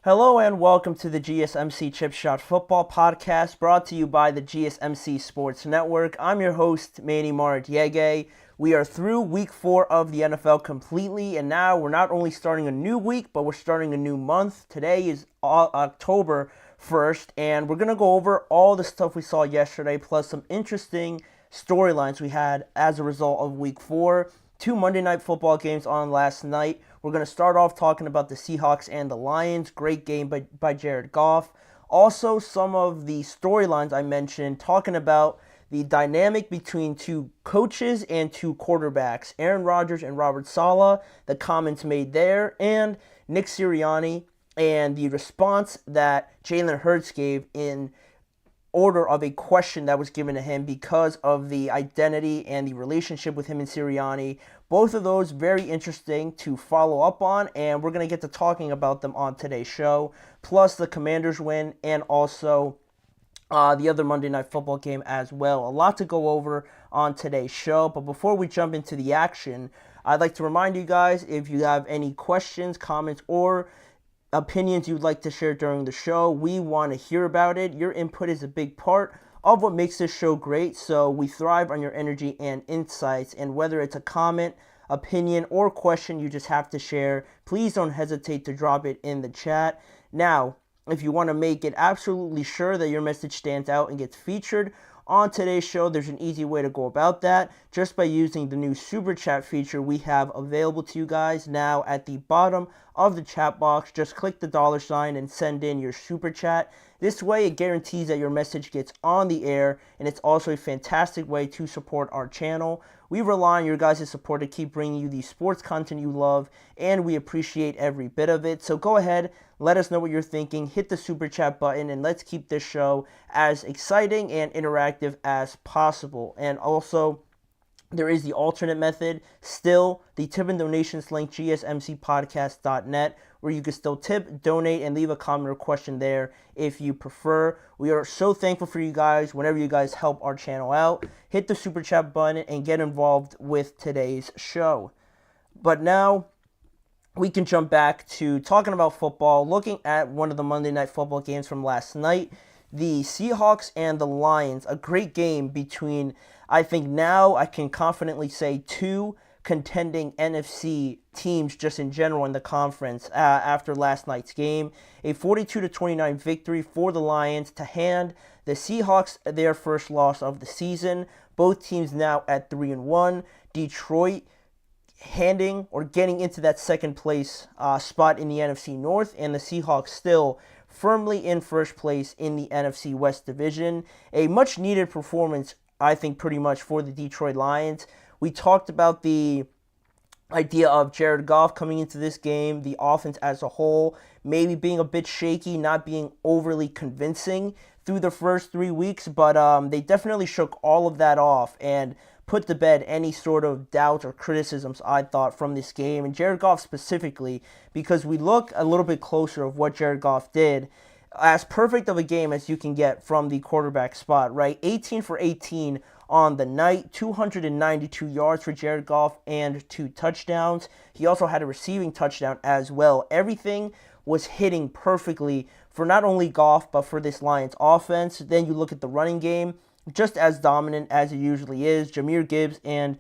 Hello and welcome to the GSMC Chip Shot Football Podcast, brought to you by the GSMC Sports Network. I'm your host, Manny Maradiege. We are through week 4 of the NFL completely, and now we're not only starting a new week, but we're starting a new month. Today is October 1st, and we're going to go over all the stuff we saw yesterday, plus some interesting storylines we had as a result of week 4. 2 Monday Night Football games on last night. We're going to start off talking about the Seahawks and the Lions. Great game by Jared Goff. Also, some of the storylines I mentioned, talking about the dynamic between 2 coaches and 2 quarterbacks, Aaron Rodgers and Robert Saleh, the comments made there, and Nick Sirianni and the response that Jalen Hurts gave in order of a question that was given to him because of the identity and the relationship with him and Sirianni. Both of those very interesting to follow up on, and we're going to get to talking about them on today's show, plus the Commanders win and also the other Monday Night Football game as well. A lot to go over on today's show, but before we jump into the action, I'd like to remind you guys, if you have any questions, comments, or opinions you'd like to share during the show, we want to hear about it. Your input is a big part of what makes this show great, so we thrive on your energy and insights. And whether it's a comment, opinion, or question you just have to share, please don't hesitate to drop it in the chat. Now, if you want to make it absolutely sure that your message stands out and gets featured on today's show, there's an easy way to go about that, just by using the new Super Chat feature we have available to you guys now at the bottom of the chat box. Just click the $ and send in your Super Chat. This way, it guarantees that your message gets on the air, and it's also a fantastic way to support our channel. We rely on your guys' support to keep bringing you the sports content you love, and we appreciate every bit of it. So go ahead, let us know what you're thinking, hit the Super Chat button, and let's keep this show as exciting and interactive as possible. And also, there is the alternate method, still the tip and donations link, gsmcpodcast.net, where you can still tip, donate, and leave a comment or question there if you prefer. We are so thankful for you guys whenever you guys help our channel out. Hit the Super Chat button and get involved with today's show. But now, we can jump back to talking about football, looking at one of the Monday Night Football games from last night, the Seahawks and the Lions. A great game between, I think now I can confidently say, 2 contending NFC teams just in general in the conference after last night's game. A 42-29 victory for the Lions to hand the Seahawks their first loss of the season. Both teams now at 3-1. Detroit handing or getting into that second place spot in the NFC North, and the Seahawks still firmly in first place in the NFC West division. A much needed performance, I think, pretty much for the Detroit Lions. We talked about the idea of Jared Goff coming into this game, the offense as a whole, maybe being a bit shaky, not being overly convincing through the first 3 weeks, but they definitely shook all of that off and put to bed any sort of doubts or criticisms, I thought, from this game, and Jared Goff specifically, because we look a little bit closer of what Jared Goff did. As perfect of a game as you can get from the quarterback spot, right? 18 for 18 on the night, 292 yards for Jared Goff and 2 touchdowns. He also had a receiving touchdown as well. Everything was hitting perfectly for not only Goff, but for this Lions offense. Then you look at the running game, just as dominant as it usually is. Jahmyr Gibbs and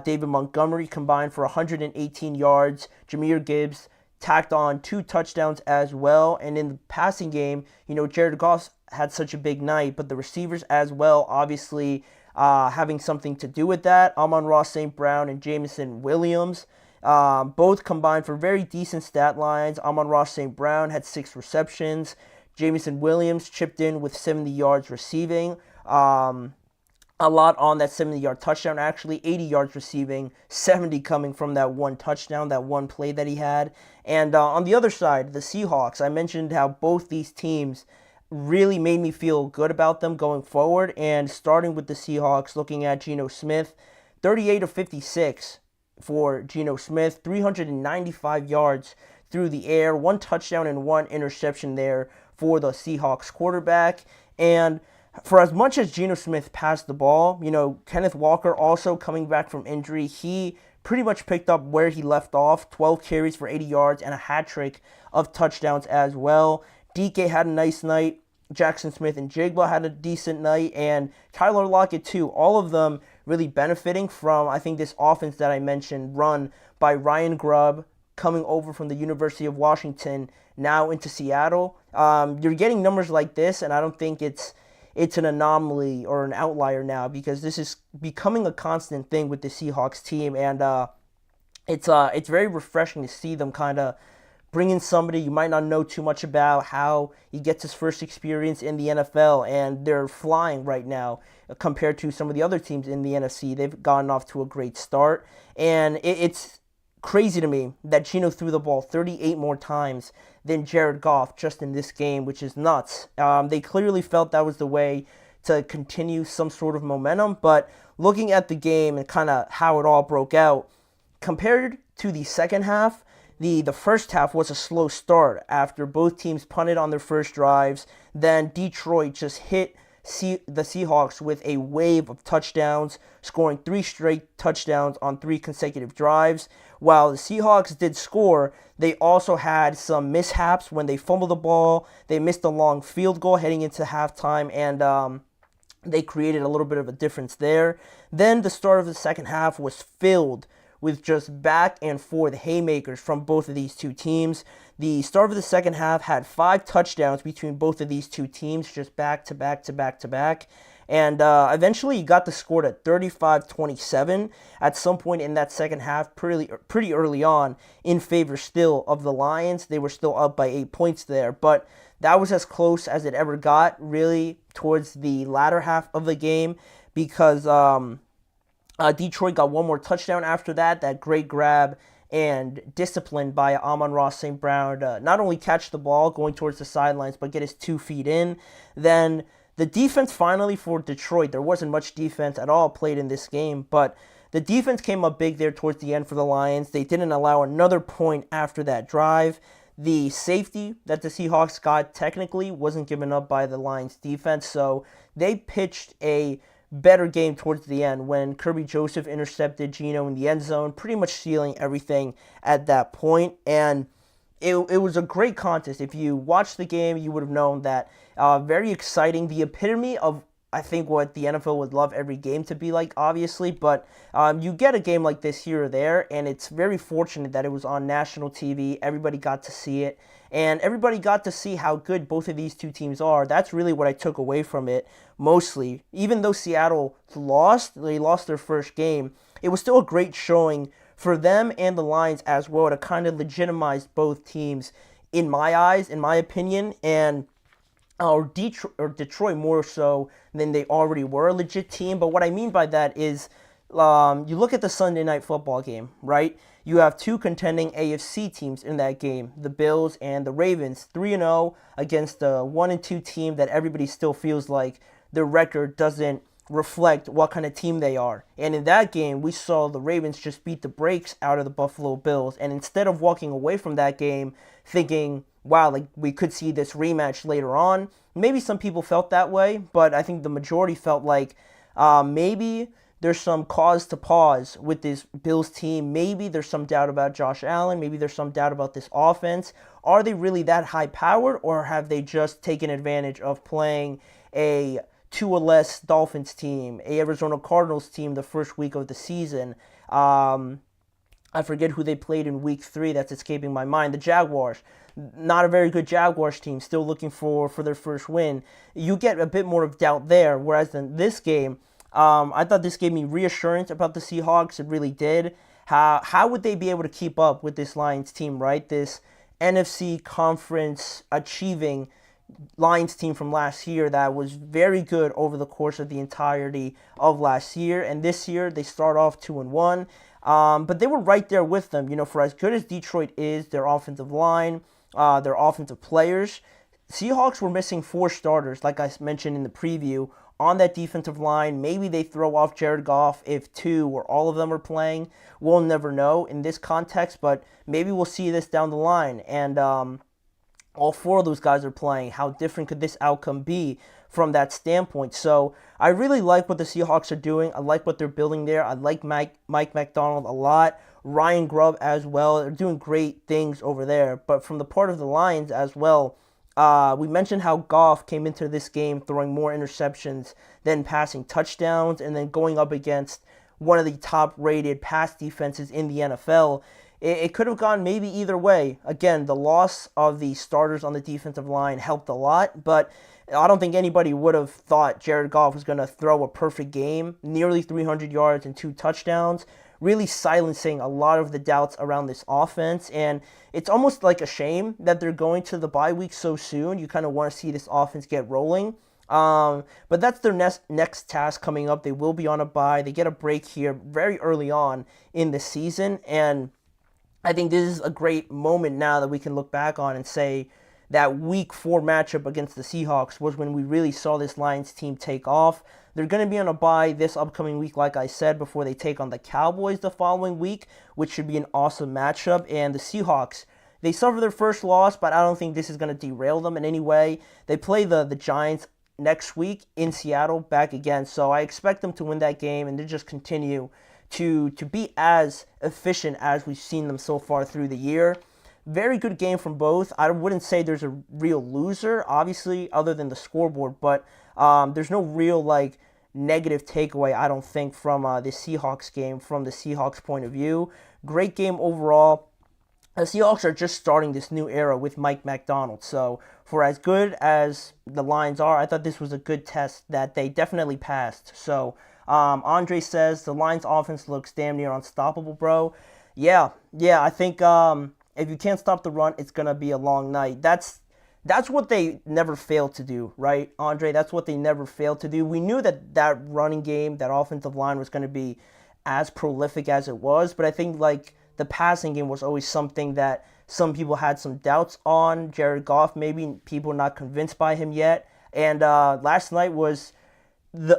David Montgomery combined for 118 yards. Jahmyr Gibbs tacked on 2 touchdowns as well. And in the passing game, Jared Goff had such a big night, but the receivers as well, obviously having something to do with that. Amon-Ra St. Brown and Jameson Williams both combined for very decent stat lines. Amon-Ra St. Brown had 6 receptions. Jameson Williams chipped in with 70 yards receiving. A lot on that 70-yard touchdown, actually 80 yards receiving, 70 coming from that one touchdown, that one play that he had. And on the other side, the Seahawks, I mentioned how both these teams really made me feel good about them going forward. And starting with the Seahawks, looking at Geno Smith, 38 of 56 for Geno Smith, 395 yards through the air, 1 touchdown and 1 interception there for the Seahawks quarterback. And for as much as Geno Smith passed the ball, Kenneth Walker also coming back from injury, he pretty much picked up where he left off, 12 carries for 80 yards and a hat trick of touchdowns as well. DK had a nice night. Jackson Smith and Jigba had a decent night, and Tyler Lockett too. All of them really benefiting from, I think, this offense that I mentioned, run by Ryan Grubb, coming over from the University of Washington, now into Seattle. You're getting numbers like this, and I don't think it's an anomaly or an outlier now, because this is becoming a constant thing with the Seahawks team, and it's very refreshing to see them kind of bring in somebody you might not know too much about, how he gets his first experience in the NFL, and they're flying right now compared to some of the other teams in the NFC. They've gotten off to a great start, and it's crazy to me that Geno threw the ball 38 more times than Jared Goff just in this game, which is nuts. They clearly felt that was the way to continue some sort of momentum, but looking at the game and kind of how it all broke out, compared to the second half, the first half was a slow start after both teams punted on their first drives. Then Detroit just hit the Seahawks with a wave of touchdowns, scoring 3 straight touchdowns on 3 consecutive drives. While the Seahawks did score, they also had some mishaps when they fumbled the ball. They missed a long field goal heading into halftime, and they created a little bit of a difference there. Then the start of the second half was filled with just back and forth haymakers from both of these two teams. The start of the second half had 5 touchdowns between both of these two teams, just back to back to back to back. And eventually you got the score at 35-27 at some point in that second half, pretty early on, in favor still of the Lions. They were still up by 8 points there, but that was as close as it ever got, really, towards the latter half of the game, because Detroit got one more touchdown after that great grab and discipline by Amon-Ra St. Brown to not only catch the ball going towards the sidelines, but get his 2 feet in. Then the defense finally for Detroit, there wasn't much defense at all played in this game, but the defense came up big there towards the end for the Lions. They didn't allow another point after that drive. The safety that the Seahawks got technically wasn't given up by the Lions defense, so they pitched a better game towards the end when Kirby Joseph intercepted Geno in the end zone, pretty much sealing everything at that point. And it was a great contest. If you watched the game, you would have known that very exciting, the epitome of, I think, what the NFL would love every game to be like, obviously, but you get a game like this here or there, and it's very fortunate that it was on national TV. Everybody got to see it, and everybody got to see how good both of these two teams are. That's really what I took away from it, mostly. Even though Seattle they lost their first game, it was still a great showing for them and the Lions as well to kind of legitimize both teams, in my eyes, in my opinion, and Detroit more so than they already were a legit team. But what I mean by that is, you look at the Sunday Night Football game, right? You have 2 contending AFC teams in that game, the Bills and the Ravens, 3-0 against a 1-2 team that everybody still feels like their record doesn't reflect what kind of team they are. And in that game, we saw the Ravens just beat the brakes out of the Buffalo Bills. And instead of walking away from that game thinking, wow, like we could see this rematch later on, maybe some people felt that way, but I think the majority felt like maybe there's some cause to pause with this Bills team. Maybe there's some doubt about Josh Allen. Maybe there's some doubt about this offense. Are they really that high-powered, or have they just taken advantage of playing a 2-less Dolphins team, a Arizona Cardinals team the first week of the season? I forget who they played in week 3. That's escaping my mind. The Jaguars. Not a very good Jaguars team, still looking for their first win. You get a bit more of doubt there, whereas in this game, I thought this gave me reassurance about the Seahawks. It really did. How would they be able to keep up with this Lions team, right? This NFC conference achieving Lions team from last year that was very good over the course of the entirety of last year. And this year, they start off 2-1. But they were right there with them. You know, for as good as Detroit is, their offensive line, their offensive players, Seahawks were missing 4 starters, like I mentioned in the preview, on that defensive line. Maybe they throw off Jared Goff if 2 or all of them are playing. We'll never know in this context, but maybe we'll see this down the line. And all 4 of those guys are playing. How different could this outcome be from that standpoint. So I really like what the Seahawks are doing. I like what they're building there. I like Mike Macdonald a lot. Ryan Grubb as well. They're doing great things over there. But from the part of the Lions as well, we mentioned how Goff came into this game throwing more interceptions than passing touchdowns, and then going up against one of the top-rated pass defenses in the NFL. It could have gone maybe either way. Again, the loss of the starters on the defensive line helped a lot, but I don't think anybody would have thought Jared Goff was going to throw a perfect game, nearly 300 yards and 2 touchdowns, really silencing a lot of the doubts around this offense. And it's almost like a shame that they're going to the bye week so soon. You kind of want to see this offense get rolling. But that's their next task coming up. They will be on a bye. They get a break here very early on in the season, and I think this is a great moment now that we can look back on and say that week 4 matchup against the Seahawks was when we really saw this Lions team take off. They're going to be on a bye this upcoming week, like I said, before they take on the Cowboys the following week, which should be an awesome matchup. And the Seahawks, they suffer their first loss, but I don't think this is going to derail them in any way. They play the Giants next week in Seattle back again, so I expect them to win that game and to just continue to be as efficient as we've seen them so far through the year. Very good game from both. I wouldn't say there's a real loser, obviously, other than the scoreboard, but there's no real negative takeaway, I don't think, from the Seahawks game from the Seahawks point of view. Great game overall. The Seahawks are just starting this new era with Mike Macdonald, so for as good as the Lions are, I thought this was a good test that they definitely passed. So Andre says the Lions offense looks damn near unstoppable, bro. Yeah, I think if you can't stop the run, it's going to be a long night. That's what they never failed to do, right, Andre? That's what they never failed to do. We knew that running game, that offensive line was going to be as prolific as it was, but I think the passing game was always something that some people had some doubts on. Jared Goff, maybe people not convinced by him yet. And last night was,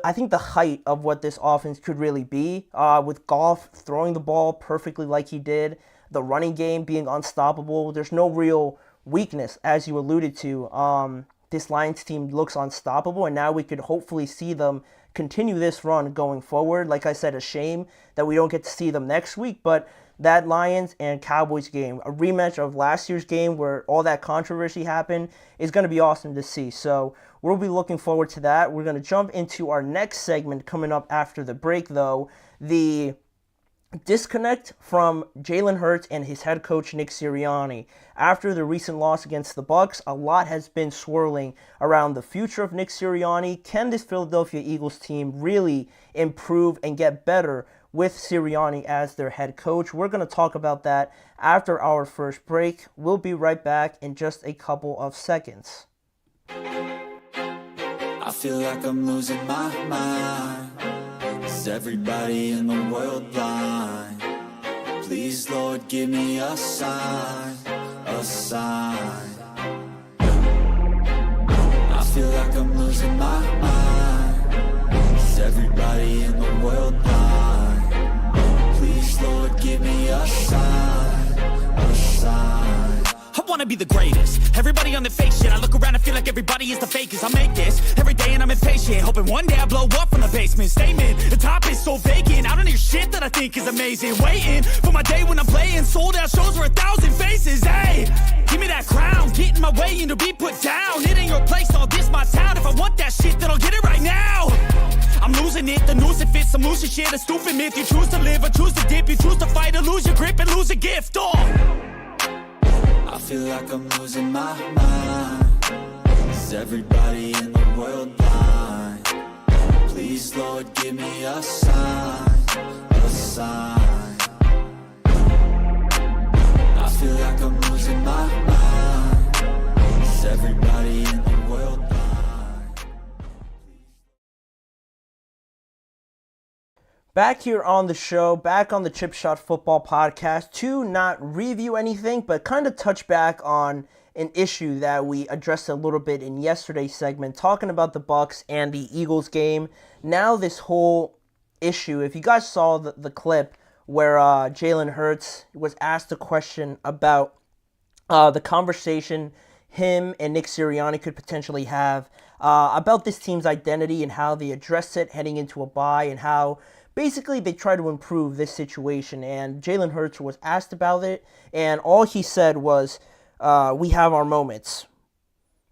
I think, the height of what this offense could really be, with Goff throwing the ball perfectly like he did, the running game being unstoppable. There's no real weakness, as you alluded to. This Lions team looks unstoppable, and now we could hopefully see them continue this run going forward. Like I said, a shame that we don't get to see them next week, but that Lions and Cowboys game, a rematch of last year's game where all that controversy happened, is going to be awesome to see. So we'll be looking forward to that. We're going to jump into our next segment coming up after the break, though. The disconnect from Jalen Hurts and his head coach Nick Sirianni. After the recent loss against the Bucs, a lot has been swirling around the future of Nick Sirianni. Can this Philadelphia Eagles team really improve and get better with Sirianni as their head coach? We're going to talk about that after our first break. We'll be right back in just a couple of seconds. I feel like I'm losing my mind. Is everybody in the world blind? Please, Lord, give me a sign, a sign. I feel like I'm losing my mind. Is everybody in the world blind? Please, Lord, give me a sign, a sign. I wanna be the greatest. Everybody on the fake shit. I look around and feel like everybody is the fakest. I make this every day and I'm impatient, hoping one day I blow up from the basement. Statement, the top is so vacant. I don't hear shit that I think is amazing. Waiting for my day when I'm playing sold out shows for 1,000 faces. Hey, give me that crown, get in my way and to be put down. It ain't your place, all this my town. If I want that shit, then I'll get it right now. I'm losing it, the noose it fits. I'm losing shit, a stupid myth. You choose to live or choose to dip. You choose to fight or lose your grip and lose a gift. I feel like I'm losing my mind. Is everybody in the world blind? Please, Lord, give me a sign, a sign. I feel like I'm losing my mind. Is everybody in the world blind? Back here on the show, back on the Chip Shot Football Podcast, to not review anything, but kind of touch back on an issue that we addressed a little bit in yesterday's segment, talking about the Bucs and the Eagles game. Now this whole issue, if you guys saw the clip where Jalen Hurts was asked a question about the conversation him and Nick Sirianni could potentially have about this team's identity and how they address it heading into a bye and how basically they try to improve this situation. And Jalen Hurts was asked about it, and all he said was, we have our moments.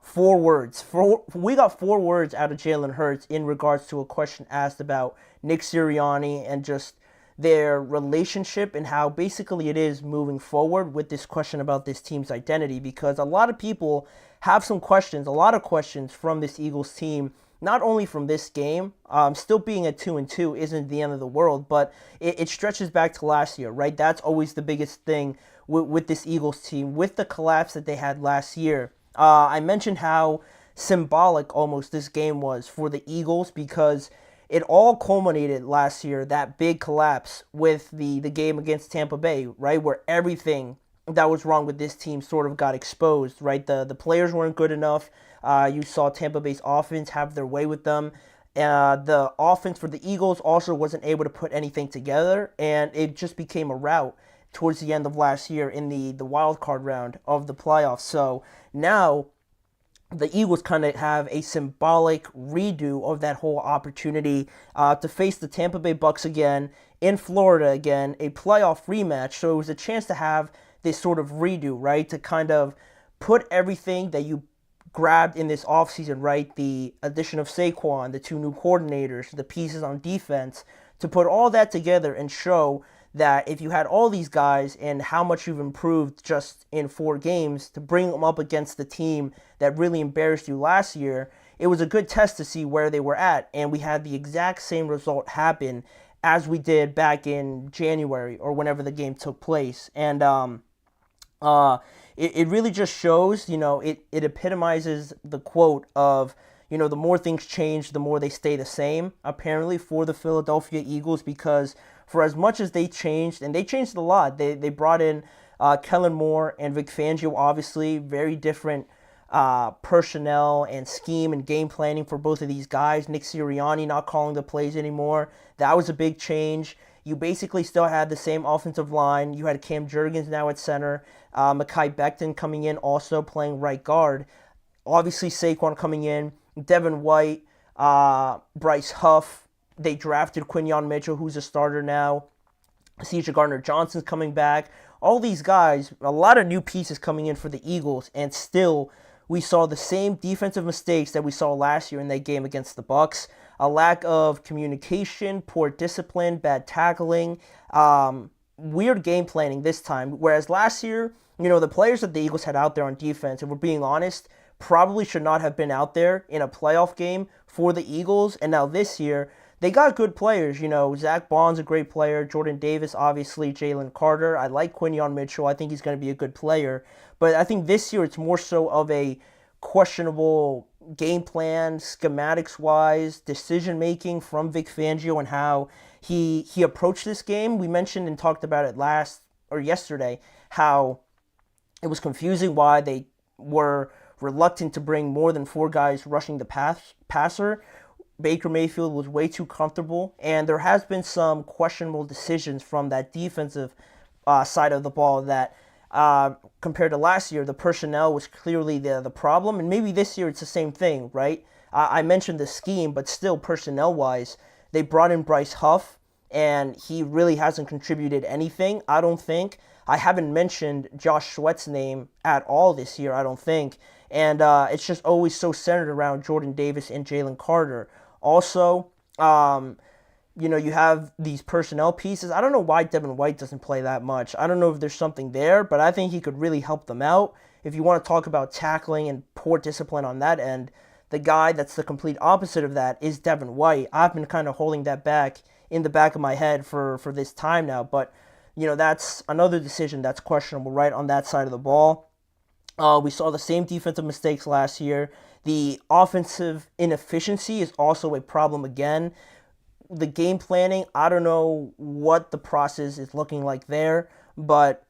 4 words. We got 4 words out of Jalen Hurts in regards to a question asked about Nick Sirianni and just their relationship and how basically it is moving forward with this question about this team's identity, because a lot of people have some questions, a lot of questions from this Eagles team, not only from this game. Still being at 2-2 isn't the end of the world, but it stretches back to last year, right? That's always the biggest thing with this Eagles team, with the collapse that they had last year. I mentioned how symbolic almost this game was for the Eagles because it all culminated last year, that big collapse with the game against Tampa Bay, right, where everything that was wrong with this team sort of got exposed, right? The players weren't good enough. You saw Tampa Bay's offense have their way with them. The offense for the Eagles also wasn't able to put anything together, and it just became a rout towards the end of last year in the wild card round of the playoffs. So now the Eagles kind of have a symbolic redo of that whole opportunity to face the Tampa Bay Bucks again in Florida again, a playoff rematch. So it was a chance to have this sort of redo, right, to kind of put everything that you grabbed in this offseason, right, the addition of Saquon, the 2 new coordinators, the pieces on defense, to put all that together and show that if you had all these guys and how much you've improved just in 4 games, to bring them up against the team that really embarrassed you last year, it was a good test to see where they were at. And we had the exact same result happen as we did back in January or whenever the game took place. And it really just shows, it epitomizes the quote of, the more things change, the more they stay the same, apparently, for the Philadelphia Eagles, because for as much as they changed, and they changed a lot, they brought in Kellen Moore and Vic Fangio, obviously, very different personnel and scheme and game planning for both of these guys. Nick Sirianni not calling the plays anymore. That was a big change. You basically still had the same offensive line. You had Cam Jurgens now at center. Mekhi Becton coming in, also playing right guard. Obviously, Saquon coming in. Devin White, Bryce Huff. They drafted Quinyon Mitchell, who's a starter now. C.J. Gardner-Johnson's coming back. All these guys, a lot of new pieces coming in for the Eagles, and still we saw the same defensive mistakes that we saw last year in that game against the Bucks. A lack of communication, poor discipline, bad tackling, weird game planning this time. Whereas last year, the players that the Eagles had out there on defense, if we're being honest, probably should not have been out there in a playoff game for the Eagles. And now this year, they got good players. Zach Bond's a great player. Jordan Davis, obviously. Jalen Carter. I like Quinyon Mitchell. I think he's going to be a good player. But I think this year it's more so of a questionable game plan, schematics-wise, decision-making from Vic Fangio and how he approached this game. We mentioned and talked about it yesterday, how it was confusing why they were reluctant to bring more than 4 guys rushing the passer. Baker Mayfield was way too comfortable, and there has been some questionable decisions from that defensive side of the ball that compared to last year, the personnel was clearly the problem, and maybe this year it's the same thing, right? I mentioned the scheme, but still personnel-wise, they brought in Bryce Huff, and he really hasn't contributed anything, I don't think. I haven't mentioned Josh Sweat's name at all this year, I don't think, and it's just always so centered around Jordan Davis and Jalen Carter. Also, you have these personnel pieces. I don't know why Devin White doesn't play that much. I don't know if there's something there, but I think he could really help them out. If you want to talk about tackling and poor discipline on that end, the guy that's the complete opposite of that is Devin White. I've been kind of holding that back in the back of my head for this time now, but that's another decision that's questionable right on that side of the ball. We saw the same defensive mistakes last year. The offensive inefficiency is also a problem again. The game planning, I don't know what the process is looking like there, but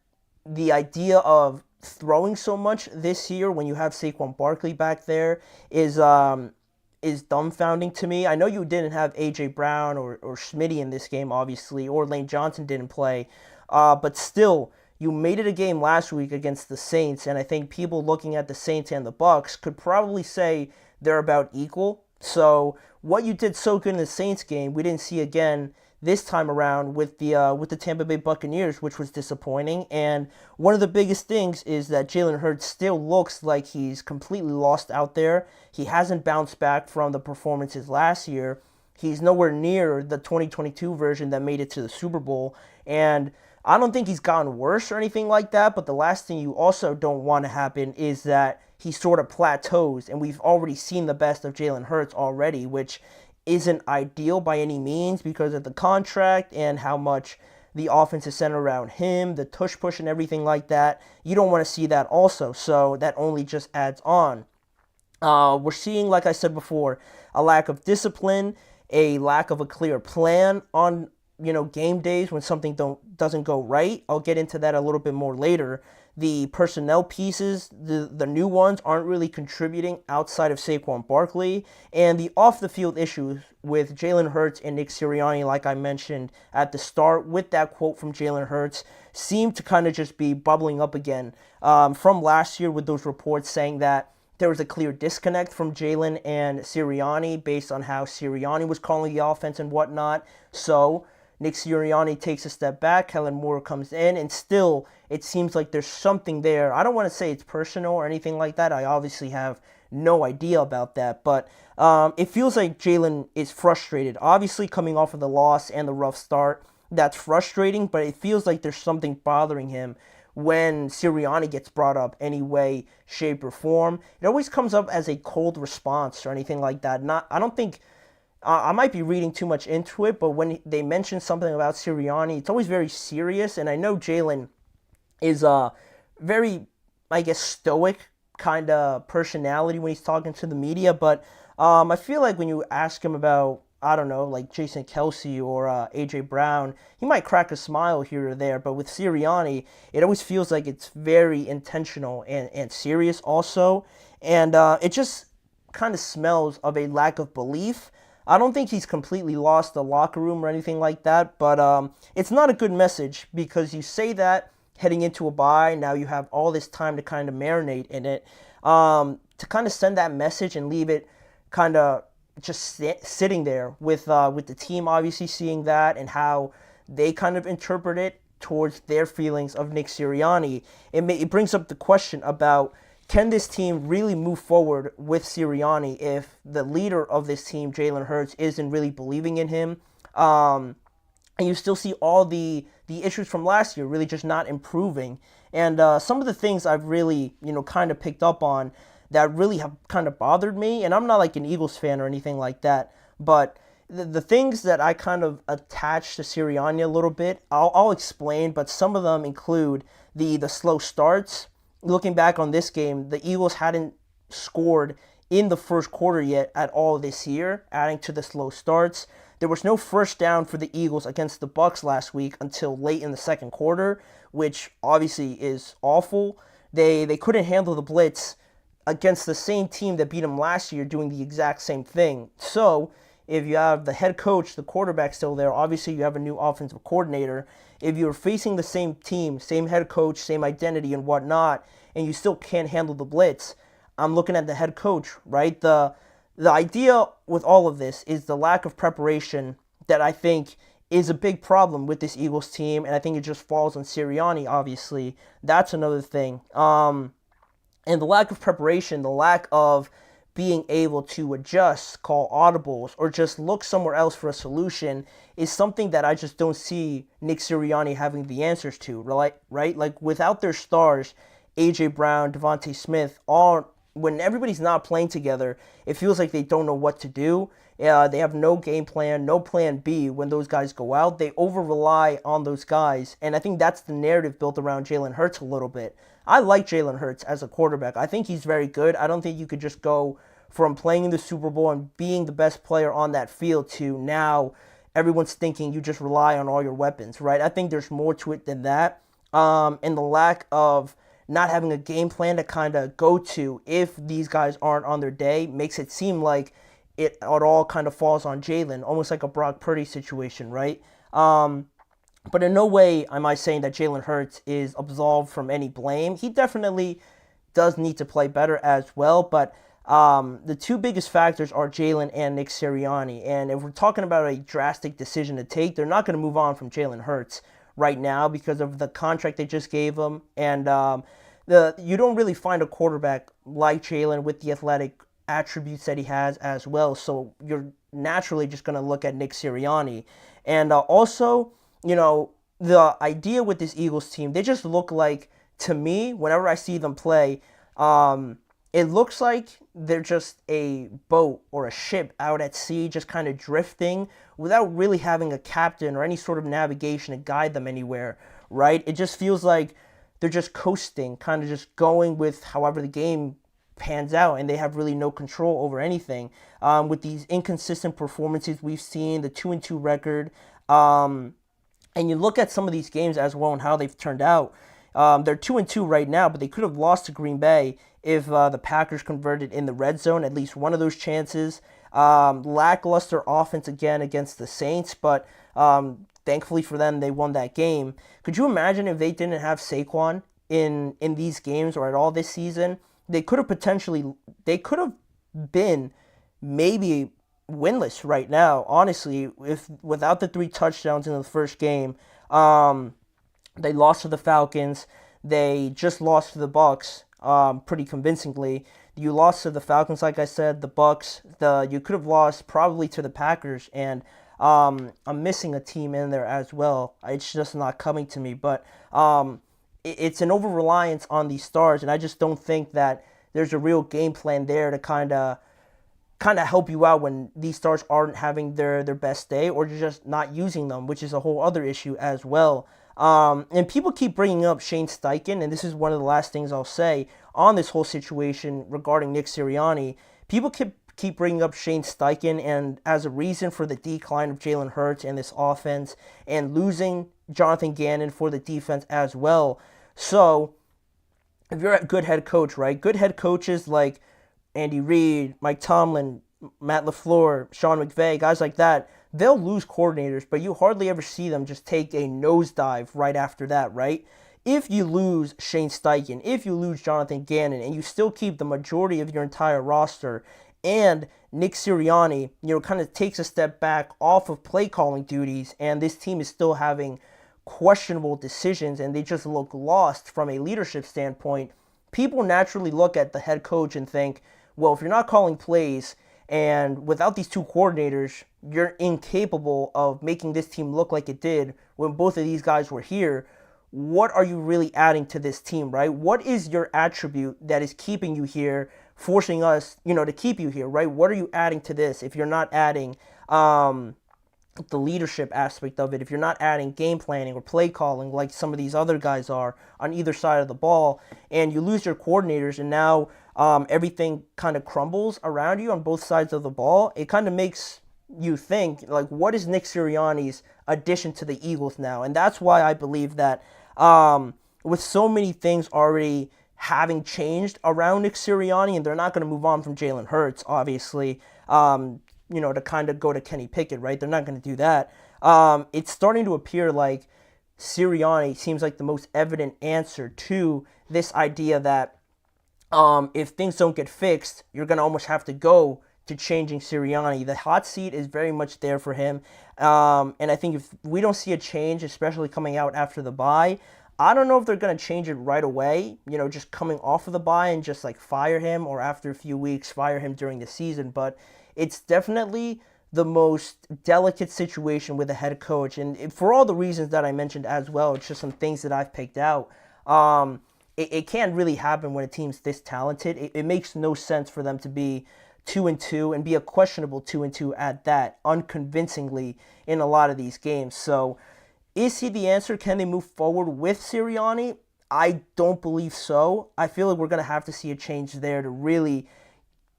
the idea of throwing so much this year when you have Saquon Barkley back there is dumbfounding to me. I know you didn't have A.J. Brown or Schmitty in this game, obviously, or Lane Johnson didn't play, but still, you made it a game last week against the Saints, and I think people looking at the Saints and the Bucks could probably say they're about equal. So what you did so good in the Saints game, we didn't see again this time around with the Tampa Bay Buccaneers, which was disappointing. And one of the biggest things is that Jalen Hurts still looks like he's completely lost out there. He hasn't bounced back from the performances last year. He's nowhere near the 2022 version that made it to the Super Bowl. And I don't think he's gotten worse or anything like that, but the last thing you also don't want to happen is that he sort of plateaus, and we've already seen the best of Jalen Hurts already, which isn't ideal by any means because of the contract and how much the offense is centered around him, the tush push and everything like that. You don't want to see that also, so that only just adds on. We're seeing, like I said before, a lack of discipline, a lack of a clear plan on game days when something doesn't go right. I'll get into that a little bit more later. The personnel pieces, the new ones, aren't really contributing outside of Saquon Barkley. And the off-the-field issues with Jalen Hurts and Nick Sirianni, like I mentioned at the start, with that quote from Jalen Hurts, seem to kind of just be bubbling up again from last year with those reports saying that there was a clear disconnect from Jalen and Sirianni based on how Sirianni was calling the offense and whatnot. So Nick Sirianni takes a step back, Kellen Moore comes in, and still it seems like there's something there. I don't want to say it's personal or anything like that. I obviously have no idea about that, but it feels like Jalen is frustrated. Obviously coming off of the loss and the rough start, that's frustrating, but it feels like there's something bothering him when Sirianni gets brought up any way, shape, or form. It always comes up as a cold response or anything like that. I don't think... I might be reading too much into it, but when they mention something about Sirianni, it's always very serious. And I know Jalen is a very, I guess, stoic kind of personality when he's talking to the media. But I feel like when you ask him about, I don't know, like Jason Kelsey or A.J. Brown, he might crack a smile here or there. But with Sirianni, it always feels like it's very intentional and serious also. And it just kind of smells of a lack of belief. I don't think he's completely lost the locker room or anything like that, but it's not a good message because you say that heading into a bye, now you have all this time to kind of marinate in it, to kind of send that message and leave it kind of just sitting there with the team obviously seeing that and how they kind of interpret it towards their feelings of Nick Sirianni. It brings up the question about, can this team really move forward with Sirianni if the leader of this team, Jalen Hurts, isn't really believing in him? And you still see all the issues from last year really just not improving. And some of the things I've really, kind of picked up on that really have kind of bothered me, and I'm not like an Eagles fan or anything like that, but the things that I kind of attach to Sirianni a little bit, I'll explain, but some of them include the slow starts. Looking back on this game, the Eagles hadn't scored in the first quarter yet at all this year, adding to the slow starts. There was no first down for the Eagles against the Bucs last week until late in the second quarter, which obviously is awful. They couldn't handle the blitz against the same team that beat them last year doing the exact same thing. So if you have the head coach, the quarterback still there, obviously you have a new offensive coordinator. If you're facing the same team, same head coach, same identity and whatnot, and you still can't handle the blitz, I'm looking at the head coach, right? The idea with all of this is the lack of preparation that I think is a big problem with this Eagles team, and I think it just falls on Sirianni, obviously. That's another thing. And the lack of preparation, the lack of being able to adjust, call audibles, or just look somewhere else for a solution is something that I just don't see Nick Sirianni having the answers to, right? Like, without their stars, A.J. Brown, Devontae Smith, when everybody's not playing together, it feels like they don't know what to do. They have no game plan, no plan B when those guys go out. They over-rely on those guys, and I think that's the narrative built around Jalen Hurts a little bit. I like Jalen Hurts as a quarterback. I think he's very good. I don't think you could just go from playing in the Super Bowl and being the best player on that field to now everyone's thinking you just rely on all your weapons, right? I think there's more to it than that. And the lack of not having a game plan to kind of go to if these guys aren't on their day makes it seem like it all kind of falls on Jalen, almost like a Brock Purdy situation, right? But in no way am I saying that Jalen Hurts is absolved from any blame. He definitely does need to play better as well, but The two biggest factors are Jalen and Nick Sirianni. And if we're talking about a drastic decision to take, they're not going to move on from Jalen Hurts right now because of the contract they just gave him. And you don't really find a quarterback like Jalen with the athletic attributes that he has as well. So you're naturally just going to look at Nick Sirianni. And also, the idea with this Eagles team, they just look like, to me, whenever I see them play, it looks like they're just a boat or a ship out at sea, just kind of drifting without really having a captain or any sort of navigation to guide them anywhere, right? It just feels like they're just coasting, kind of just going with however the game pans out, and they have really no control over anything. With these inconsistent performances we've seen, the 2-2 record, and you look at some of these games as well and how they've turned out. They're 2-2 right now, but they could have lost to Green Bay if the Packers converted in the red zone, at least one of those chances. Lackluster offense again against the Saints, but thankfully for them, they won that game. Could you imagine if they didn't have Saquon in these games or at all this season? They could have been maybe winless right now, honestly, if without the 3 touchdowns in the first game. They lost to the Falcons. They just lost to the Bucks pretty convincingly. You lost to the Falcons, like I said, the Bucks. You could have lost probably to the Packers, and I'm missing a team in there as well. It's just not coming to me, but it's an over-reliance on these stars, and I just don't think that there's a real game plan there to kind of help you out when these stars aren't having their best day, or you're just not using them, which is a whole other issue as well. And people keep bringing up Shane Steichen, and this is one of the last things I'll say on this whole situation regarding Nick Sirianni. People keep bringing up Shane Steichen and as a reason for the decline of Jalen Hurts and this offense, and losing Jonathan Gannon for the defense as well. So if you're a good head coach, right? Good head coaches like Andy Reid, Mike Tomlin, Matt LaFleur, Sean McVay, guys like that, they'll lose coordinators, but you hardly ever see them just take a nosedive right after that, right? If you lose Shane Steichen, if you lose Jonathan Gannon, and you still keep the majority of your entire roster, and Nick Sirianni, kind of takes a step back off of play calling duties, and this team is still having questionable decisions, and they just look lost from a leadership standpoint, people naturally look at the head coach and think, well, if you're not calling plays, and without these 2 coordinators, you're incapable of making this team look like it did when both of these guys were here. What are you really adding to this team, right? What is your attribute that is keeping you here, forcing us, to keep you here, right? What are you adding to this if you're not adding the leadership aspect of it, if you're not adding game planning or play calling like some of these other guys are on either side of the ball, and you lose your coordinators, and now everything kind of crumbles around you on both sides of the ball? It kind of makes you think, like, what is Nick Sirianni's addition to the Eagles now? And that's why I believe that with so many things already having changed around Nick Sirianni, and they're not going to move on from Jalen Hurts, obviously, to kind of go to Kenny Pickett, right? They're not going to do that. It's starting to appear like Sirianni seems like the most evident answer to this idea that if things don't get fixed, you're going to almost have to go to changing Sirianni. The hot seat is very much there for him. And I think if we don't see a change, especially coming out after the bye, I don't know if they're going to change it right away, just coming off of the bye and just like fire him, or after a few weeks, fire him during the season. But it's definitely the most delicate situation with a head coach. And for all the reasons that I mentioned as well, it's just some things that I've picked out. It can't really happen when a team's this talented. It makes no sense for them to be 2-2 and be a questionable 2-2 at that, unconvincingly in a lot of these games. So is he the answer? Can they move forward with Sirianni? I don't believe so. I feel like we're going to have to see a change there to really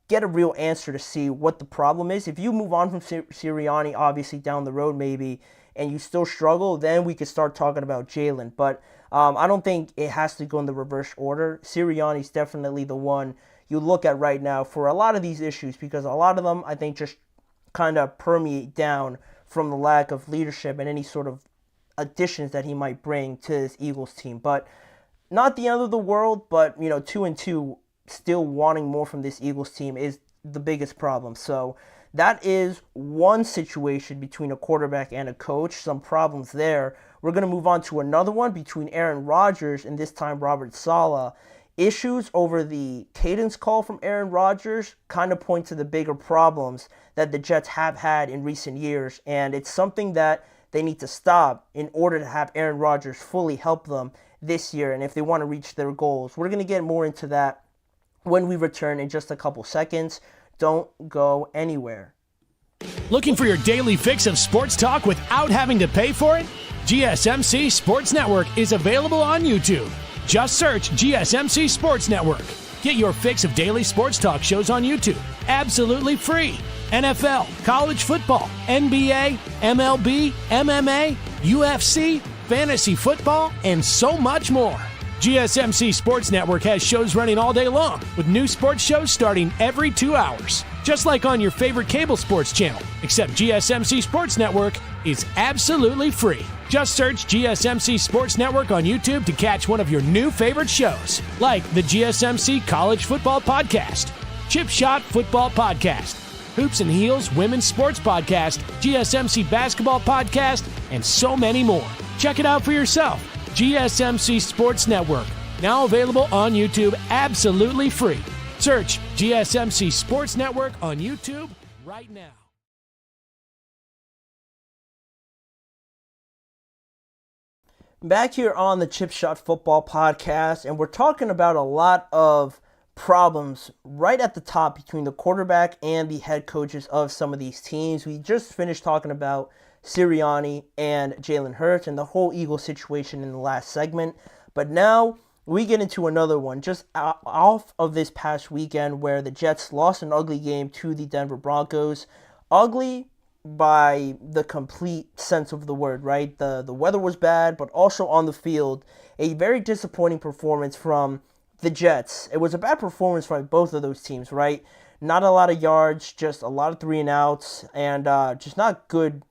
get a real answer to see what the problem is. If you move on from Sirianni, obviously down the road maybe, and you still struggle, then we could start talking about Jalen. But I don't think it has to go in the reverse order. Sirianni's definitely the one you look at right now for a lot of these issues, because a lot of them, I think, just kind of permeate down from the lack of leadership and any sort of additions that he might bring to this Eagles team. But not the end of the world, but 2-2 still wanting more from this Eagles team is the biggest problem. So that is one situation between a quarterback and a coach, some problems there. We're going to move on to another one between Aaron Rodgers and this time Robert Saleh. Issues over the cadence call from Aaron Rodgers kind of point to the bigger problems that the Jets have had in recent years, and it's something that they need to stop in order to have Aaron Rodgers fully help them this year and if they want to reach their goals. We're going to get more into that when we return in just a couple seconds. Don't go anywhere. Looking for your daily fix of sports talk without having to pay for it? GSMC Sports Network is available on YouTube. Just search GSMC Sports Network. Get your fix of daily sports talk shows on YouTube, absolutely free. NFL, college football, NBA, MLB, MMA, UFC, fantasy football, and so much more. GSMC Sports Network has shows running all day long, with new sports shows starting every 2 hours. Just like on your favorite cable sports channel, except GSMC Sports Network is absolutely free. Just search GSMC Sports Network on YouTube to catch one of your new favorite shows, like the GSMC College Football Podcast, Chip Shot Football Podcast, Hoops and Heels Women's Sports Podcast, GSMC Basketball Podcast, and so many more. Check it out for yourself. GSMC Sports Network, now available on YouTube absolutely free. Search GSMC Sports Network on YouTube right now. Back here on the Chip Shot Football Podcast, and we're talking about a lot of problems right at the top between the quarterback and the head coaches of some of these teams. We just finished talking about Sirianni and Jalen Hurts and the whole Eagles situation in the last segment. But now we get into another one just off of this past weekend where the Jets lost an ugly game to the Denver Broncos. Ugly by the complete sense of the word, right? The weather was bad, but also on the field, a very disappointing performance from the Jets. It was a bad performance from both of those teams, right? Not a lot of yards, just a lot of 3-and-outs, and just not good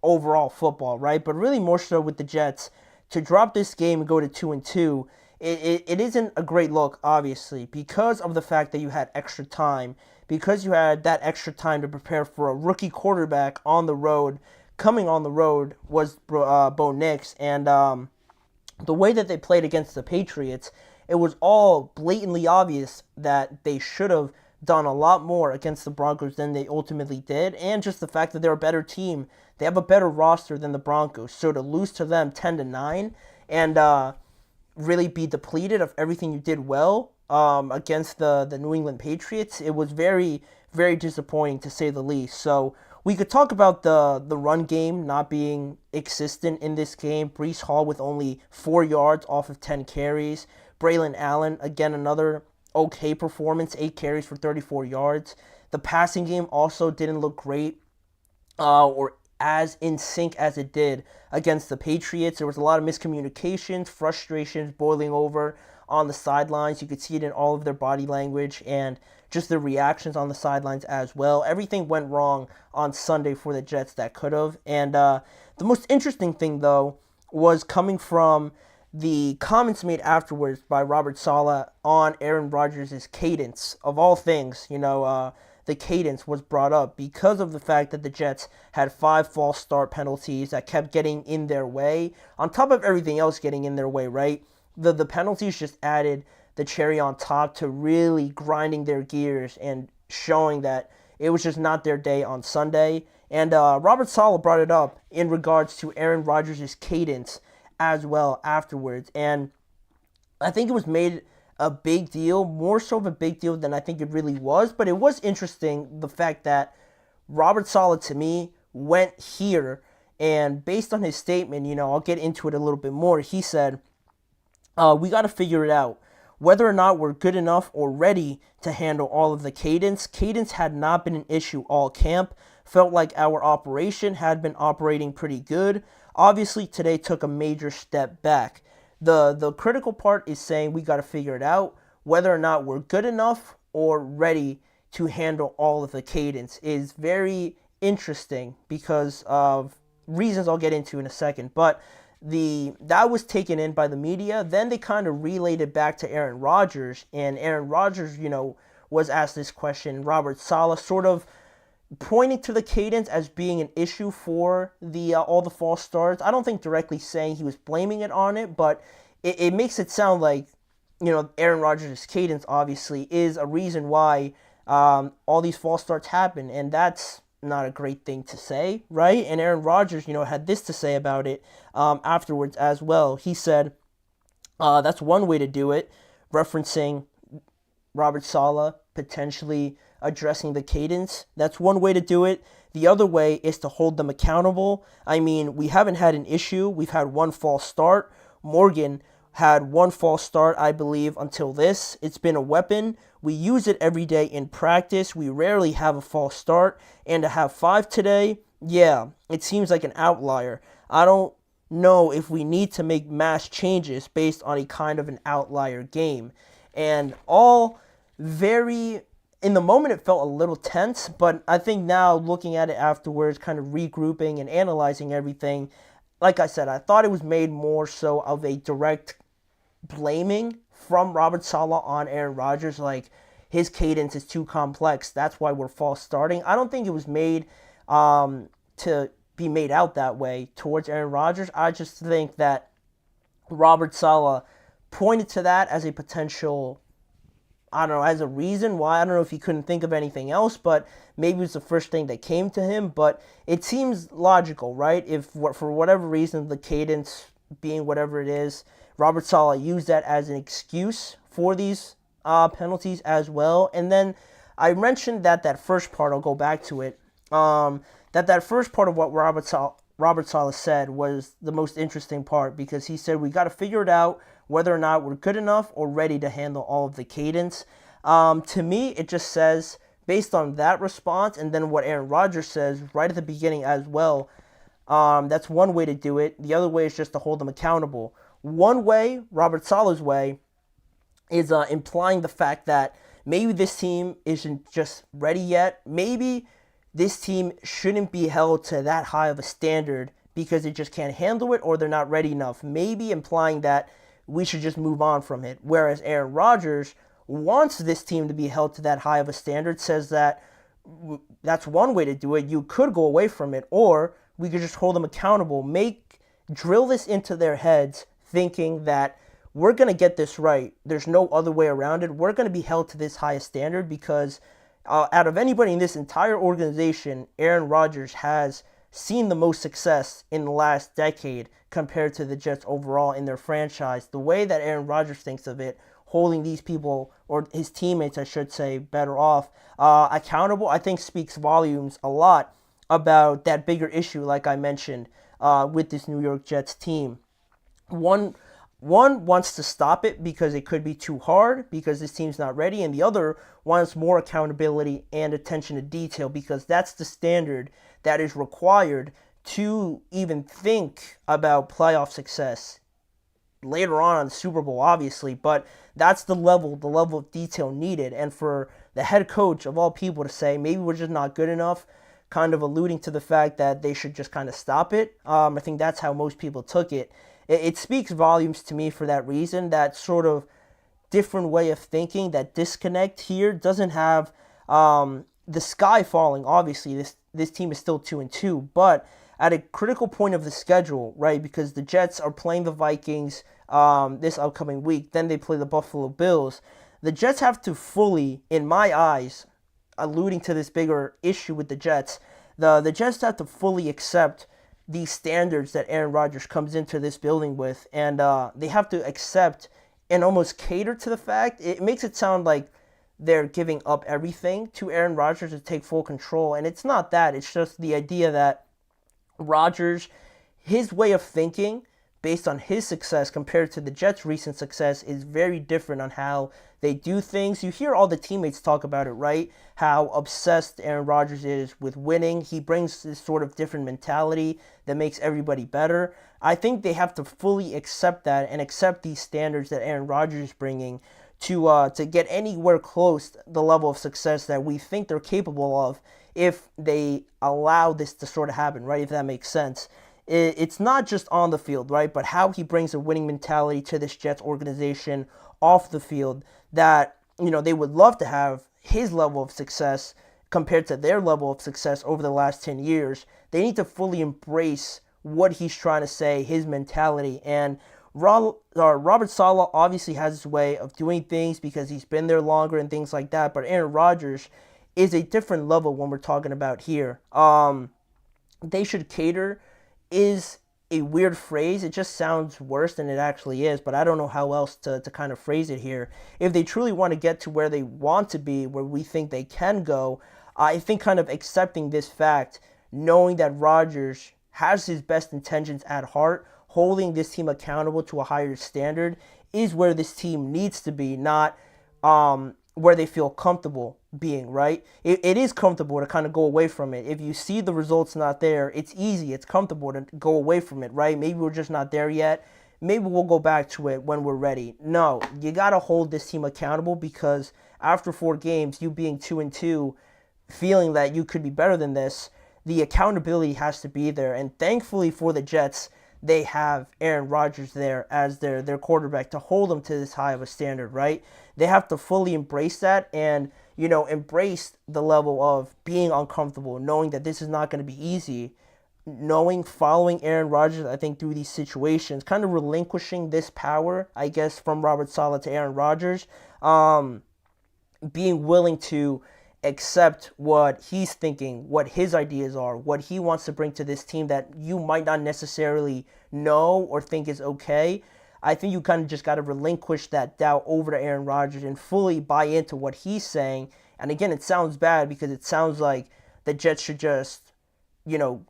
overall football, right? But really more so with the Jets to drop this game and go to 2-2. It isn't a great look, obviously, because of the fact that you had extra time, because you had that extra time to prepare for a rookie quarterback on the road. Coming on the road was Bo Nix, and the way that they played against the Patriots, it was all blatantly obvious that they should have done a lot more against the Broncos than they ultimately did, and just the fact that they're a better team. They have a better roster than the Broncos, so to lose to them 10-9 and really be depleted of everything you did well against the New England Patriots, it was very, very disappointing to say the least. So we could talk about the run game not being existent in this game. Breece Hall with only 4 yards off of 10 carries. Braylon Allen, again, another okay performance, 8 carries for 34 yards. The passing game also didn't look great or as in sync as it did against the Patriots. There was a lot of miscommunications, frustrations boiling over on the sidelines. You could see it in all of their body language and just their reactions on the sidelines as well. Everything went wrong on Sunday for the Jets that could have. And the most interesting thing, though, was coming from the comments made afterwards by Robert Saleh on Aaron Rodgers' cadence. Of all things, the cadence was brought up because of the fact that the Jets had 5 false start penalties that kept getting in their way, on top of everything else getting in their way, right? The penalties just added the cherry on top to really grinding their gears and showing that it was just not their day on Sunday. And Robert Saleh brought it up in regards to Aaron Rodgers' cadence as well afterwards. And I think it was made a big deal, more so of a big deal than I think it really was. But it was interesting, the fact that Robert Saleh, to me, went here. And based on his statement, I'll get into it a little bit more. He said, we got to figure it out. Whether or not we're good enough or ready to handle all of the cadence. Cadence had not been an issue all camp. Felt like our operation had been operating pretty good. Obviously, today took a major step back. The critical part is saying we got to figure it out. Whether or not we're good enough or ready to handle all of the cadence is very interesting because of reasons I'll get into in a second. But that was taken in by the media. Then they kind of relayed it back to Aaron Rodgers, and Aaron Rodgers, was asked this question. Robert Saleh sort of pointing to the cadence as being an issue for the all the false starts. I don't think directly saying he was blaming it on it, but it makes it sound like, Aaron Rodgers' cadence obviously is a reason why all these false starts happen, and that's not a great thing to say, right? And Aaron Rodgers, had this to say about it afterwards as well. He said, that's one way to do it, referencing Robert Saleh potentially addressing the cadence. That's one way to do it. The other way is to hold them accountable. I mean, we haven't had an issue. We've had one false start. Morgan had one false start, I believe, until this. It's been a weapon. We use it every day in practice. We rarely have a false start. And to have 5 today, yeah, it seems like an outlier. I don't know if we need to make mass changes based on a kind of an outlier game. And all very, in the moment it felt a little tense, but I think now looking at it afterwards, kind of regrouping and analyzing everything, like I said, I thought it was made more so of a direct blaming from Robert Saleh on Aaron Rodgers, like his cadence is too complex, that's why we're false starting. I don't think it was made to be made out that way towards Aaron Rodgers. I just think that Robert Saleh pointed to that as a potential, I don't know, as a reason why. I don't know if he couldn't think of anything else, but maybe it was the first thing that came to him. But it seems logical, right? If for whatever reason, the cadence being whatever it is, Robert Saleh used that as an excuse for these penalties as well. And then I mentioned that first part, I'll go back to it, that first part of what Robert Saleh said was the most interesting part, because he said we got to figure it out whether or not we're good enough or ready to handle all of the cadence. To me, it just says, based on that response and then what Aaron Rodgers says right at the beginning as well, that's one way to do it. The other way is just to hold them accountable. One way, Robert Saleh's way, is implying the fact that maybe this team isn't just ready yet. Maybe this team shouldn't be held to that high of a standard because they just can't handle it or they're not ready enough. Maybe implying that we should just move on from it. Whereas Aaron Rodgers wants this team to be held to that high of a standard, says that that's one way to do it. You could go away from it, or we could just hold them accountable. Drill this into their heads, thinking that we're going to get this right. There's no other way around it. We're going to be held to this high standard because out of anybody in this entire organization, Aaron Rodgers has seen the most success in the last decade compared to the Jets overall in their franchise. The way that Aaron Rodgers thinks of it, holding these people, or his teammates, I should say, better off, accountable, I think speaks volumes a lot about that bigger issue, like I mentioned, with this New York Jets team. One wants to stop it because it could be too hard, because this team's not ready, and the other wants more accountability and attention to detail because that's the standard that is required to even think about playoff success later on in the Super Bowl, obviously, but that's the level of detail needed. And for the head coach of all people to say, maybe we're just not good enough, kind of alluding to the fact that they should just kind of stop it. I think that's how most people took it. It speaks volumes to me for that reason. That sort of different way of thinking, that disconnect here doesn't have the sky falling. Obviously, this team is still 2-2, but at a critical point of the schedule, right? Because the Jets are playing the Vikings this upcoming week. Then they play the Buffalo Bills. The Jets have to fully, in my eyes, alluding to this bigger issue with the Jets, the Jets have to fully accept these standards that Aaron Rodgers comes into this building with, and they have to accept and almost cater to the fact. It makes it sound like they're giving up everything to Aaron Rodgers to take full control, and it's not that. It's just the idea that Rodgers, his way of thinking, based on his success compared to the Jets' recent success, is very different on how they do things. You hear all the teammates talk about it, right? How obsessed Aaron Rodgers is with winning. He brings this sort of different mentality that makes everybody better. I think they have to fully accept that and accept these standards that Aaron Rodgers is bringing to get anywhere close to the level of success that we think they're capable of if they allow this to sort of happen, right? If that makes sense. it's not just on the field, right? But how he brings a winning mentality to this Jets organization off the field, that, they would love to have his level of success compared to their level of success over the last 10 years. They need to fully embrace what he's trying to say, his mentality. And Robert Saleh obviously has his way of doing things because he's been there longer and things like that. But Aaron Rodgers is a different level when we're talking about here. They should cater is a weird phrase. It just sounds worse than it actually is, but I don't know how else to kind of phrase it here. If they truly want to get to where they want to be, where we think they can go, I think kind of accepting this fact, knowing that Rodgers has his best intentions at heart, holding this team accountable to a higher standard, is where this team needs to be, not where they feel comfortable being, right? It is comfortable to kind of go away from it. If you see the results not there, it's easy, it's comfortable to go away from it, right? Maybe we're just not there yet. Maybe we'll go back to it when we're ready. No, you got to hold this team accountable, because after 4 games, you being 2-2, feeling that you could be better than this, the accountability has to be there. And thankfully for the Jets, they have Aaron Rodgers there as their quarterback to hold them to this high of a standard, right? They have to fully embrace that and, embrace the level of being uncomfortable, knowing that this is not going to be easy, following Aaron Rodgers, I think, through these situations, kind of relinquishing this power, I guess, from Robert Saleh to Aaron Rodgers, being willing to accept what he's thinking, what his ideas are, what he wants to bring to this team that you might not necessarily know or think is okay. I think you kind of just got to relinquish that doubt over to Aaron Rodgers and fully buy into what he's saying. And again, it sounds bad because it sounds like the Jets should just,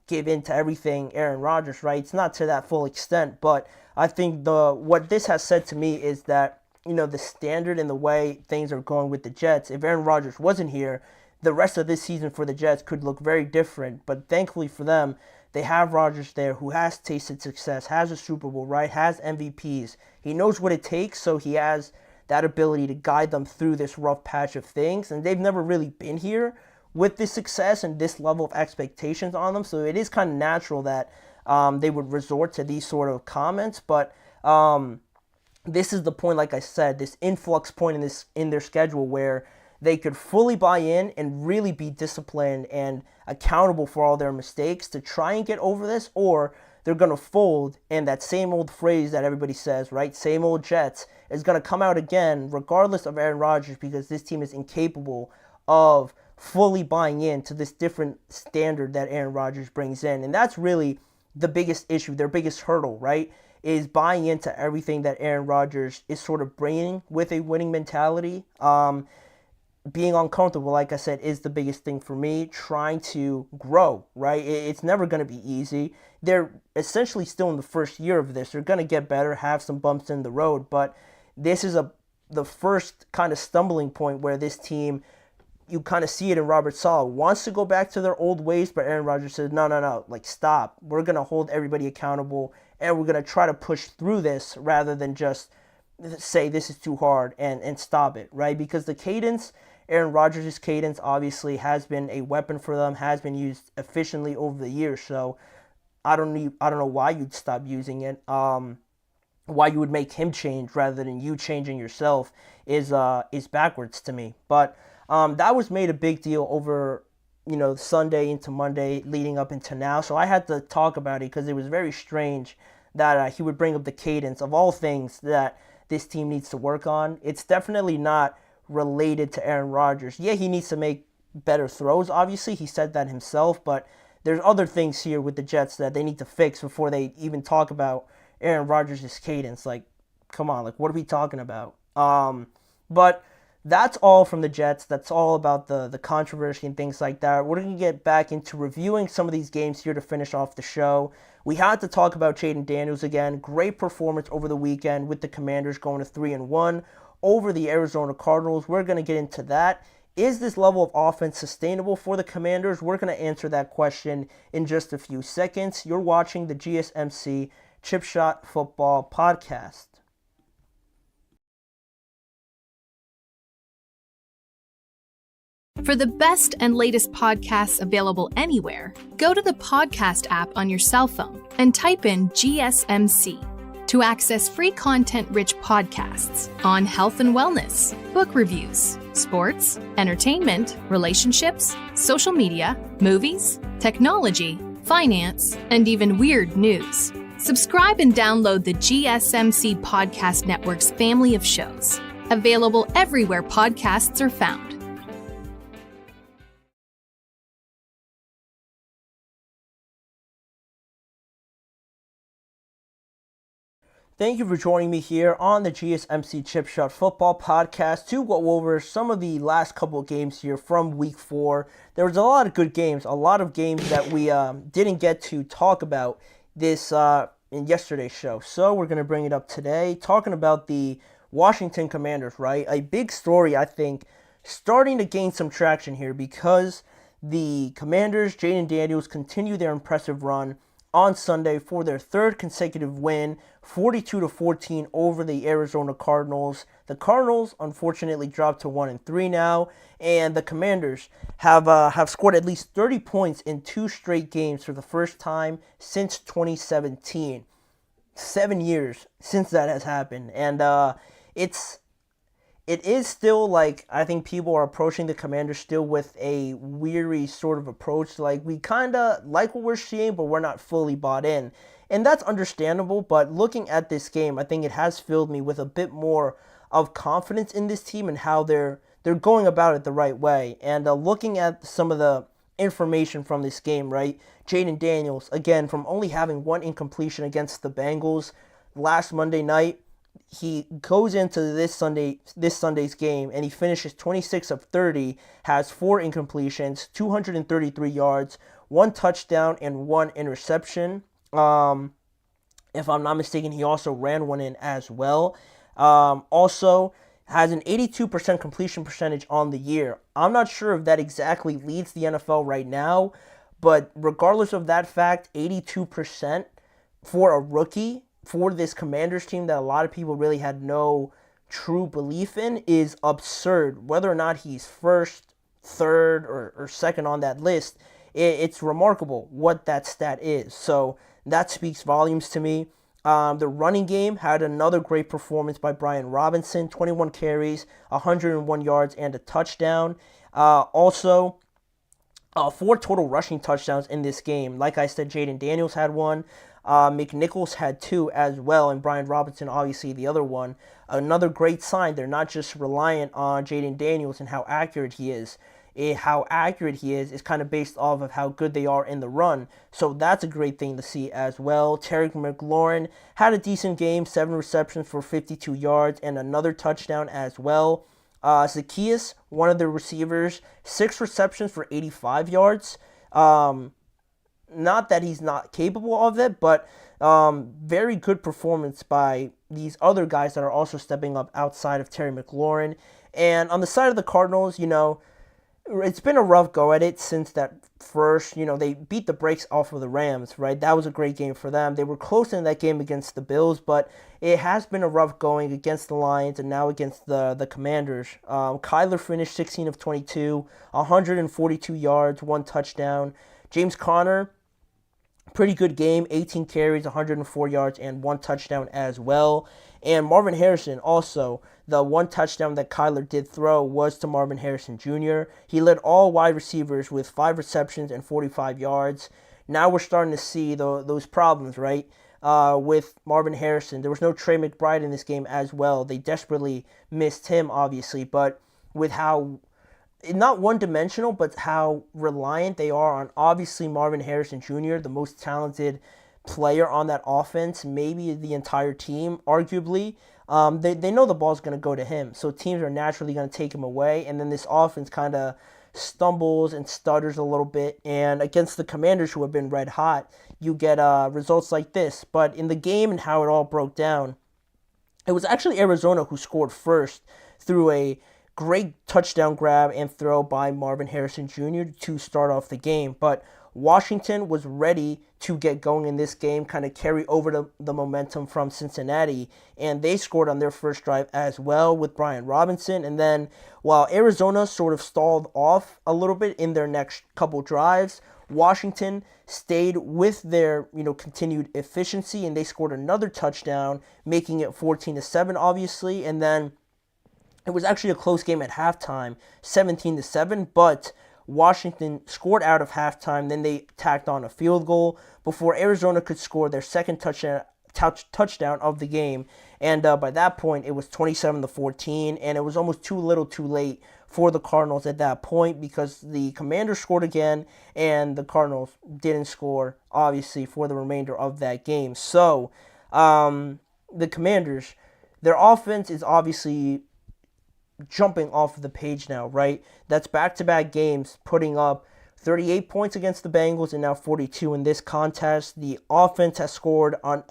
give in to everything Aaron Rodgers, right? It's not to that full extent, but I think what this has said to me is that, the standard and the way things are going with the Jets, if Aaron Rodgers wasn't here, the rest of this season for the Jets could look very different. But thankfully for them, they have Rodgers there, who has tasted success, has a Super Bowl, right? Has MVPs. He knows what it takes, so he has that ability to guide them through this rough patch of things. And they've never really been here with this success and this level of expectations on them. So it is kind of natural that they would resort to these sort of comments. But this is the point, like I said, this influx point in their schedule where they could fully buy in and really be disciplined and accountable for all their mistakes to try and get over this, or they're going to fold, and that same old phrase that everybody says, right, same old Jets, is going to come out again regardless of Aaron Rodgers, because this team is incapable of fully buying into this different standard that Aaron Rodgers brings in. And that's really the biggest issue, their biggest hurdle, right, is buying into everything that Aaron Rodgers is sort of bringing with a winning mentality. Being uncomfortable, like I said, is the biggest thing for me. Trying to grow, right? It's never going to be easy. They're essentially still in the first year of this. They're going to get better, have some bumps in the road, but this is the first kind of stumbling point where this team, you kind of see it in Robert Saleh, wants to go back to their old ways, but Aaron Rodgers says, no, like, stop. We're going to hold everybody accountable, and we're going to try to push through this rather than just say this is too hard and stop it, right? Because the cadence, Aaron Rodgers' cadence, obviously has been a weapon for them, has been used efficiently over the years. So I don't know why you'd stop using it. Why you would make him change rather than you changing yourself is backwards to me. But that was made a big deal over, Sunday into Monday leading up into now. So I had to talk about it because it was very strange that he would bring up the cadence of all things that this team needs to work on. It's definitely not related to Aaron Rodgers. Yeah, he needs to make better throws, obviously. He said that himself, but there's other things here with the Jets that they need to fix before they even talk about Aaron Rodgers' cadence. Like, come on, like, what are we talking about? But that's all from the Jets. That's all about the controversy and things like that. We're going to get back into reviewing some of these games here to finish off the show. We had to talk about Jayden Daniels again. Great performance over the weekend with the Commanders going to 3-1 over the Arizona Cardinals. We're going to get into that. Is this level of offense sustainable for the Commanders? We're going to answer that question in just a few seconds. You're watching the GSMC Chip Shot Football Podcast. For the best and latest podcasts available anywhere, go to the podcast app on your cell phone and type in GSMC to access free content-rich podcasts on health and wellness, book reviews, sports, entertainment, relationships, social media, movies, technology, finance, and even weird news. Subscribe and download the GSMC Podcast Network's family of shows, available everywhere podcasts are found. Thank you for joining me here on the GSMC Chip Shot Football Podcast to go over some of the last couple of games here from Week 4. There was a lot of good games, a lot of games that we didn't get to talk about this in yesterday's show. So we're going to bring it up today, talking about the Washington Commanders, right? A big story, I think, starting to gain some traction here because the Commanders, Jayden Daniels, continue their impressive run on Sunday for their third consecutive win, 42-14 over the Arizona Cardinals. The Cardinals, unfortunately, dropped to 1-3 now, and the Commanders have scored at least 30 points in 2 straight games for the first time since 2017. 7 years since that has happened, and it is still, like, I think people are approaching the Commanders still with a weary sort of approach. Like, we kind of like what we're seeing, but we're not fully bought in. And that's understandable, but looking at this game, I think it has filled me with a bit more of confidence in this team and how they're going about it the right way. And looking at some of the information from this game, right? Jayden Daniels, again, from only having 1 incompletion against the Bengals last Monday night, he goes into this Sunday's game and he finishes 26 of 30, has 4 incompletions, 233 yards, 1 touchdown, and 1 interception. If I'm not mistaken, he also ran 1 in as well. Also has an 82% completion percentage on the year. I'm not sure if that exactly leads the NFL right now, but regardless of that fact, 82% for a rookie for this Commanders team that a lot of people really had no true belief in is absurd. Whether or not he's first, third, or second on that list, it's remarkable what that stat is. So that speaks volumes to me. The running game had another great performance by Brian Robinson, 21 carries, 101 yards, and a touchdown. Also, 4 total rushing touchdowns in this game. Like I said, Jayden Daniels had 1. McNichols had 2 as well, and Brian Robinson, obviously, the other one. Another great sign. They're not just reliant on Jayden Daniels and how accurate he is. How accurate he is kind of based off of how good they are in the run. So that's a great thing to see as well. Terry McLaurin had a decent game, 7 receptions for 52 yards and another touchdown as well. Zacchaeus, one of the receivers, 6 receptions for 85 yards. Not that he's not capable of it, but very good performance by these other guys that are also stepping up outside of Terry McLaurin. And on the side of the Cardinals, it's been a rough go at it since that first, they beat the brakes off of the Rams, right? That was a great game for them. They were close in that game against the Bills, but it has been a rough going against the Lions and now against the Commanders. Kyler finished 16 of 22, 142 yards, 1 touchdown. James Conner, pretty good game, 18 carries, 104 yards, and 1 touchdown as well. And Marvin Harrison also, the 1 touchdown that Kyler did throw was to Marvin Harrison Jr. He led all wide receivers with 5 receptions and 45 yards. Now we're starting to see those problems, right, with Marvin Harrison. There was no Trey McBride in this game as well. They desperately missed him, obviously, but with how not one-dimensional, but how reliant they are on, obviously, Marvin Harrison Jr., the most talented player on that offense, maybe the entire team, arguably. They know the ball's going to go to him, so teams are naturally going to take him away, and then this offense kind of stumbles and stutters a little bit, and against the Commanders, who have been red hot, you get results like this. But in the game and how it all broke down, it was actually Arizona who scored first through a great touchdown grab and throw by Marvin Harrison Jr. to start off the game. But Washington was ready to get going in this game, kind of carry over the momentum from Cincinnati, and they scored on their first drive as well with Brian Robinson. And then while Arizona sort of stalled off a little bit in their next couple drives, Washington stayed with their, continued efficiency, and they scored another touchdown, making it 14-7, obviously. And then it was actually a close game at halftime, 17-7, but Washington scored out of halftime. Then they tacked on a field goal before Arizona could score their second touchdown of the game. And by that point, it was 27-14, and it was almost too little too late for the Cardinals at that point, because the Commanders scored again, and the Cardinals didn't score, obviously, for the remainder of that game. So, the Commanders, their offense is obviously jumping off of the page now, right? That's back-to-back games, putting up 38 points against the Bengals and now 42 in this contest. The offense had scored on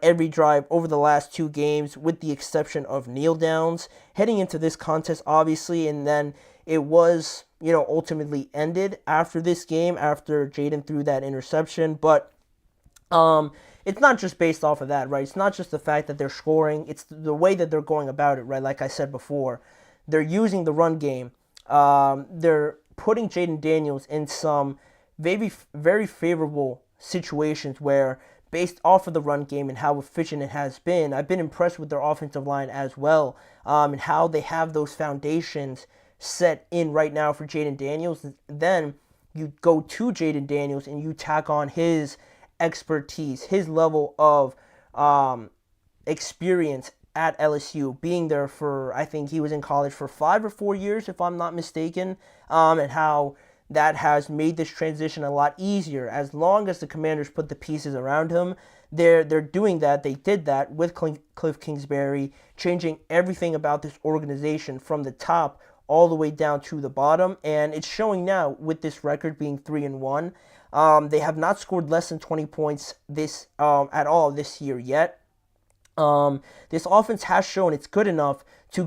every drive over the last 2 games, with the exception of kneel downs. Heading into this contest, obviously, and then it was, ultimately ended after this game, after Jaden threw that interception. But it's not just based off of that, right? It's not just the fact that they're scoring. It's the way that they're going about it, right? Like I said before, they're using the run game. They're putting Jaden Daniels in some very, very favorable situations where, based off of the run game and how efficient it has been, I've been impressed with their offensive line as well, and how they have those foundations set in right now for Jaden Daniels. Then you go to Jaden Daniels and you tack on his expertise, his level of experience at LSU, being there for, I think he was in college for 5 or 4 years, if I'm not mistaken, and how that has made this transition a lot easier. As long as the Commanders put the pieces around him, they're doing that. They did that with Cliff Kingsbury, changing everything about this organization from the top all the way down to the bottom, and it's showing now with this record being 3-1. They have not scored less than 20 points at all this year yet. This offense has shown it's good enough to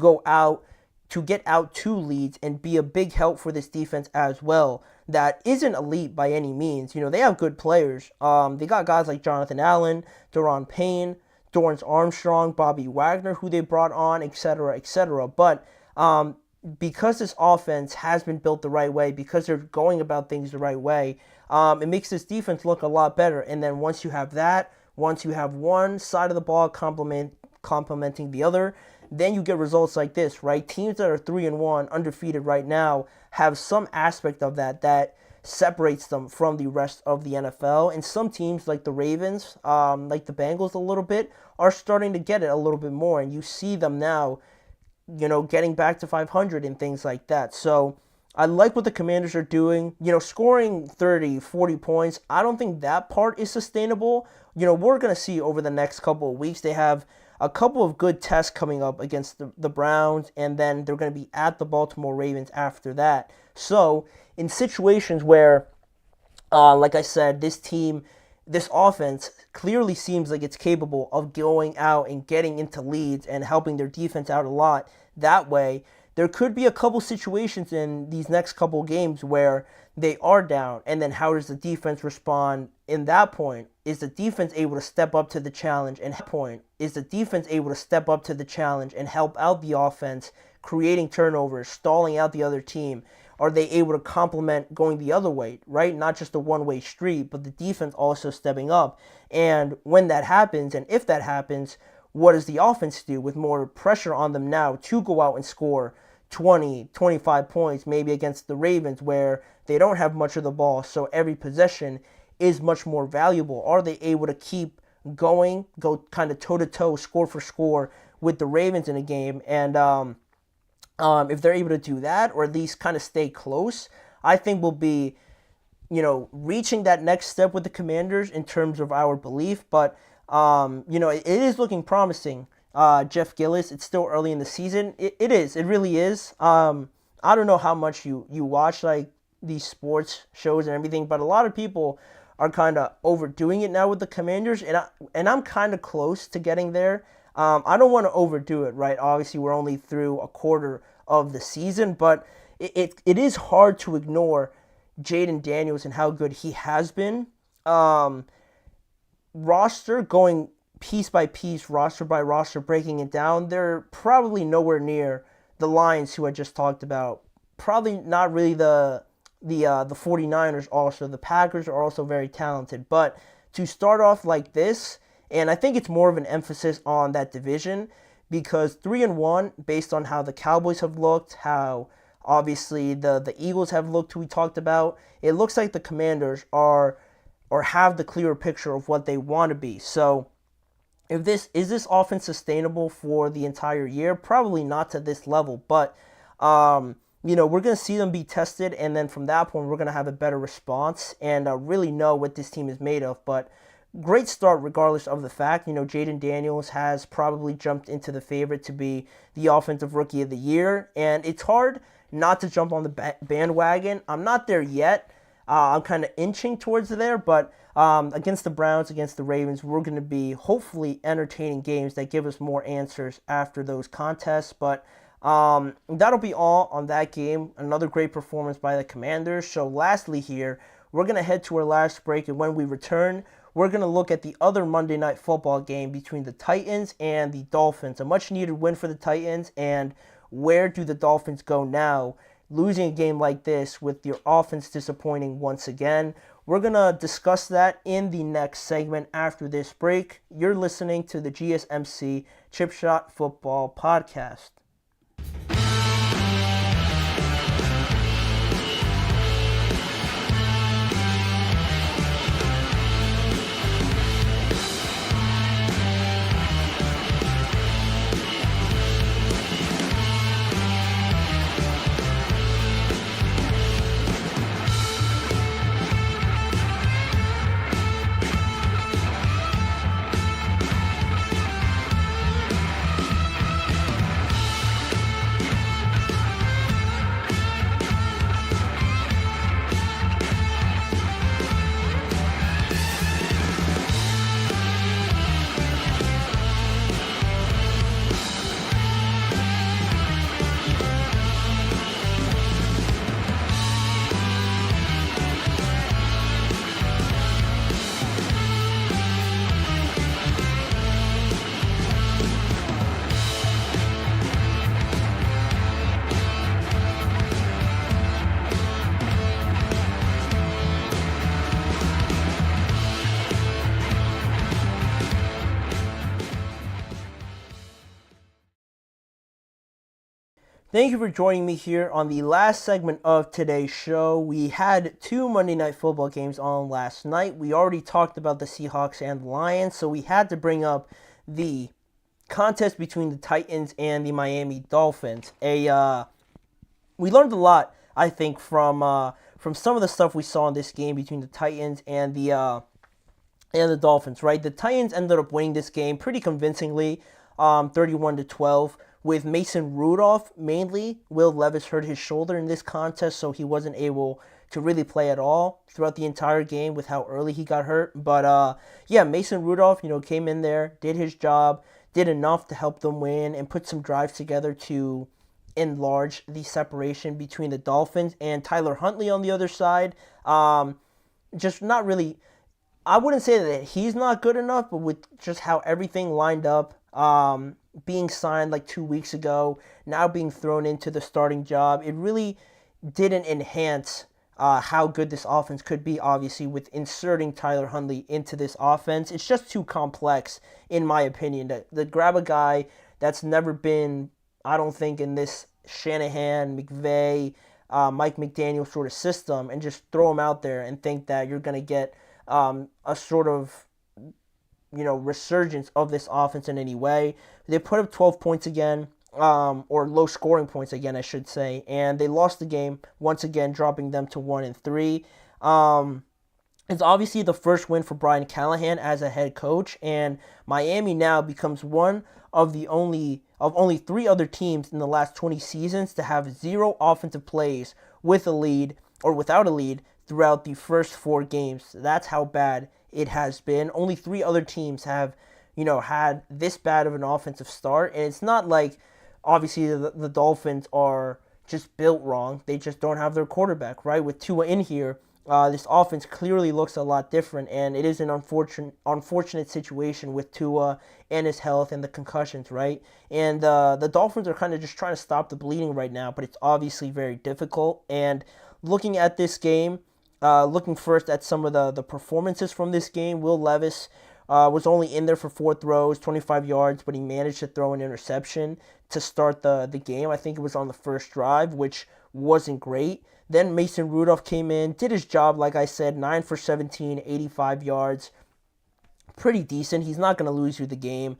get out 2 leads and be a big help for this defense as well. That isn't elite by any means. They have good players. They got guys like Jonathan Allen, Daron Payne, Dorrance Armstrong, Bobby Wagner, who they brought on, etc., etc. But because this offense has been built the right way, because they're going about things the right way, it makes this defense look a lot better. And then once you have that, once you have one side of the ball complementing the other, then you get results like this, right? Teams that are 3-1, undefeated right now, have some aspect of that separates them from the rest of the NFL. And some teams, like the Ravens, like the Bengals a little bit, are starting to get it a little bit more. And you see them now, getting back to 500 and things like that. So I like what the Commanders are doing. Scoring 30, 40 points, I don't think that part is sustainable. We're going to see over the next couple of weeks. They have a couple of good tests coming up against the Browns, and then they're going to be at the Baltimore Ravens after that. So in situations where, like I said, this offense clearly seems like it's capable of going out and getting into leads and helping their defense out a lot that way, there could be a couple situations in these next couple games where they are down, and then how does the defense respond in that point? Is the defense able to step up to the challenge and help out the offense, creating turnovers, stalling out the other team? Are they able to complement going the other way, right? Not just a one-way street, but the defense also stepping up. And when that happens, and if that happens, what does the offense do with more pressure on them now to go out and score 20, 25 points, maybe against the Ravens, where they don't have much of the ball, so every possession is much more valuable? Are they able to keep going, go kind of toe-to-toe, score for score with the Ravens in a game? And if they're able to do that, or at least kind of stay close, I think we'll be, reaching that next step with the Commanders in terms of our belief. But, it is looking promising. Jeff Gillis, it's still early in the season. It is. It really is. I don't know how much you watch, like, these sports shows and everything, but a lot of people are kind of overdoing it now with the Commanders, and I'm kind of close to getting there. I don't want to overdo it, right? Obviously, we're only through a quarter of the season, but it is hard to ignore Jaden Daniels and how good he has been. Roster going piece by piece, roster by roster, breaking it down, they're probably nowhere near the Lions, who I just talked about. Probably not really the the 49ers also. The Packers are also very talented. But to start off like this, and I think it's more of an emphasis on that division, because 3-1, based on how the Cowboys have looked, how obviously the Eagles have looked, who we talked about, it looks like the Commanders are or have the clearer picture of what they want to be. So is this offense sustainable for the entire year? Probably not to this level, but we're going to see them be tested, and then from that point, we're going to have a better response and really know what this team is made of. But great start regardless of the fact. Jaden Daniels has probably jumped into the favorite to be the Offensive Rookie of the Year, and it's hard not to jump on the bandwagon. I'm not there yet. I'm kind of inching towards there, but against the Browns, against the Ravens, we're going to be hopefully entertaining games that give us more answers after those contests. But that'll be all on that game. Another great performance by the Commanders. So lastly here, we're going to head to our last break, and when we return, we're going to look at the other Monday Night Football game between the Titans and the Dolphins. A much-needed win for the Titans, and where do the Dolphins go now? Losing a game like this with your offense disappointing once again. We're going to discuss that in the next segment after this break. You're listening to the GSMC Chip Shot Football Podcast. Thank you for joining me here on the last segment of today's show. We had two Monday Night Football games on last night. We already talked about the Seahawks and the Lions, so we had to bring up the contest between the Titans and the Miami Dolphins. We learned a lot, I think, from some of the stuff we saw in this game between the Titans and the Dolphins. Right, the Titans ended up winning this game pretty convincingly, 31-12. With Mason Rudolph, mainly. Will Levis hurt his shoulder in this contest, so he wasn't able to really play at all throughout the entire game with how early he got hurt. But, Mason Rudolph, came in there, did his job, did enough to help them win, and put some drives together to enlarge the separation between the Dolphins. And Tyler Huntley on the other side, just not really, I wouldn't say that he's not good enough, but with just how everything lined up, being signed like 2 weeks ago, now being thrown into the starting job, it really didn't enhance how good this offense could be, obviously, with inserting Tyler Huntley into this offense. It's just too complex, in my opinion, to grab a guy that's never been, I don't think, in this Shanahan, McVay, Mike McDaniel sort of system, and just throw him out there and think that you're going to get a sort of resurgence of this offense in any way. They put up 12 points again, or low scoring points again, I should say, and they lost the game once again, dropping them to 1-3. It's obviously the first win for Brian Callahan as a head coach, and Miami now becomes one of only 3 other teams in the last 20 seasons to have 0 offensive plays with a lead or without a lead throughout the first 4 games. That's how bad it has been. Only 3 other teams have, had this bad of an offensive start. And it's not like, obviously, the Dolphins are just built wrong. They just don't have their quarterback, right? With Tua in here, this offense clearly looks a lot different. And it is an unfortunate situation with Tua and his health and the concussions, right? And the Dolphins are kind of just trying to stop the bleeding right now. But it's obviously very difficult. And looking at this game, looking first at some of the performances from this game, Will Levis was only in there for 4 throws, 25 yards, but he managed to throw an interception to start the game. I think it was on the first drive, which wasn't great. Then Mason Rudolph came in, did his job, like I said, 9 for 17, 85 yards. Pretty decent. He's not going to lose you the game.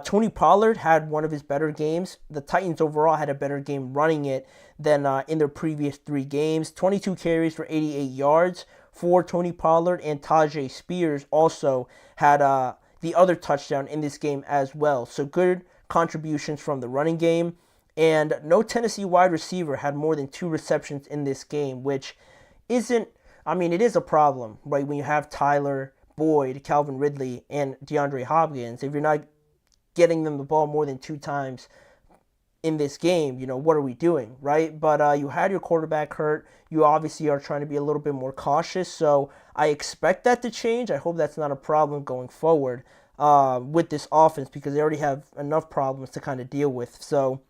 Tony Pollard had one of his better games. The Titans overall had a better game running it than in their previous 3 games. 22 carries for 88 yards for Tony Pollard, and Tajay Spears also had the other touchdown in this game as well. So good contributions from the running game. And no Tennessee wide receiver had more than 2 receptions in this game, which isn't, I mean, it is a problem, right? When you have Tyler Boyd, Calvin Ridley, and DeAndre Hopkins, if you're not getting them the ball more than 2 times in this game, you know, what are we doing, right? But you had your quarterback hurt. You obviously are trying to be a little bit more cautious, so I expect that to change. I hope that's not a problem going forward with this offense, because they already have enough problems to kind of deal with. So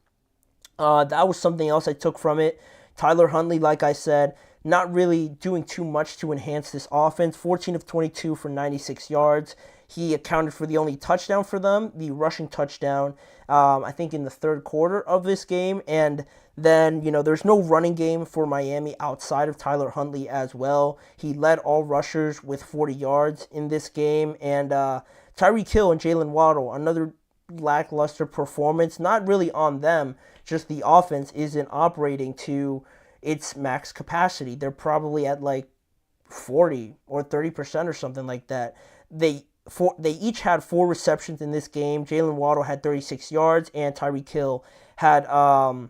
that was something else I took from it. Tyler Huntley, like I said, not really doing too much to enhance this offense. 14 of 22 for 96 yards. He accounted for the only touchdown for them, the rushing touchdown, I think in the third quarter of this game. And then, you know, there's no running game for Miami outside of Tyler Huntley as well. He led all rushers with 40 yards in this game. And Tyreek Hill and Jalen Waddle, another lackluster performance. Not really on them, just the offense isn't operating to its max capacity. They're probably at like 40 or 30% or something like that. They each had 4 receptions in this game. Jalen Waddle had 36 yards, and Tyreek Hill had a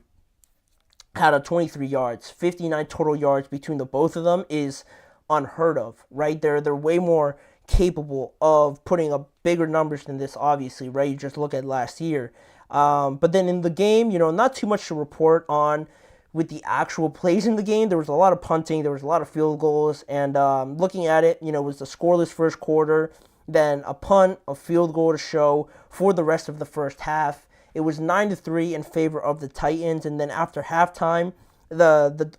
23 yards. 59 total yards between the both of them is unheard of, right? They're way more capable of putting up bigger numbers than this, obviously, right? You just look at last year. But then in the game, you know, not too much to report on with the actual plays in the game. There was a lot of punting, there was a lot of field goals, and looking at it, you know, it was a scoreless first quarter, then a punt, a field goal to show for the rest of the first half. It was 9-3 in favor of the Titans, and then after halftime,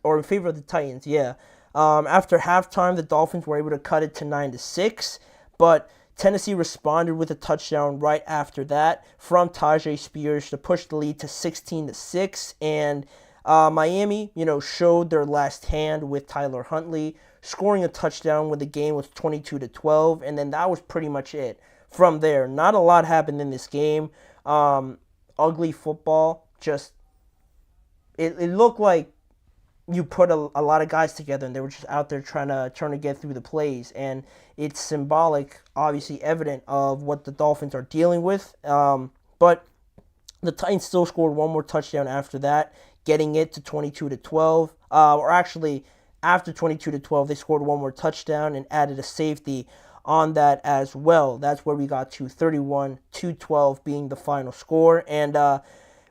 or in favor of the Titans, yeah. After halftime, the Dolphins were able to cut it to 9-6, but Tennessee responded with a touchdown right after that from Tajay Spears to push the lead to 16-6, and Miami, you know, showed their last hand with Tyler Huntley scoring a touchdown when the game was 22-12, and then that was pretty much it. From there, not a lot happened in this game. Ugly football. Just it looked like you put a lot of guys together and they were just out there trying to get through the plays, and it's symbolic, obviously evident of what the Dolphins are dealing with. But the Titans still scored one more touchdown after that, getting it to 22-12. Or actually, after 22-12, they scored one more touchdown and added a safety on that as well. That's where we got to 31-12 being the final score. And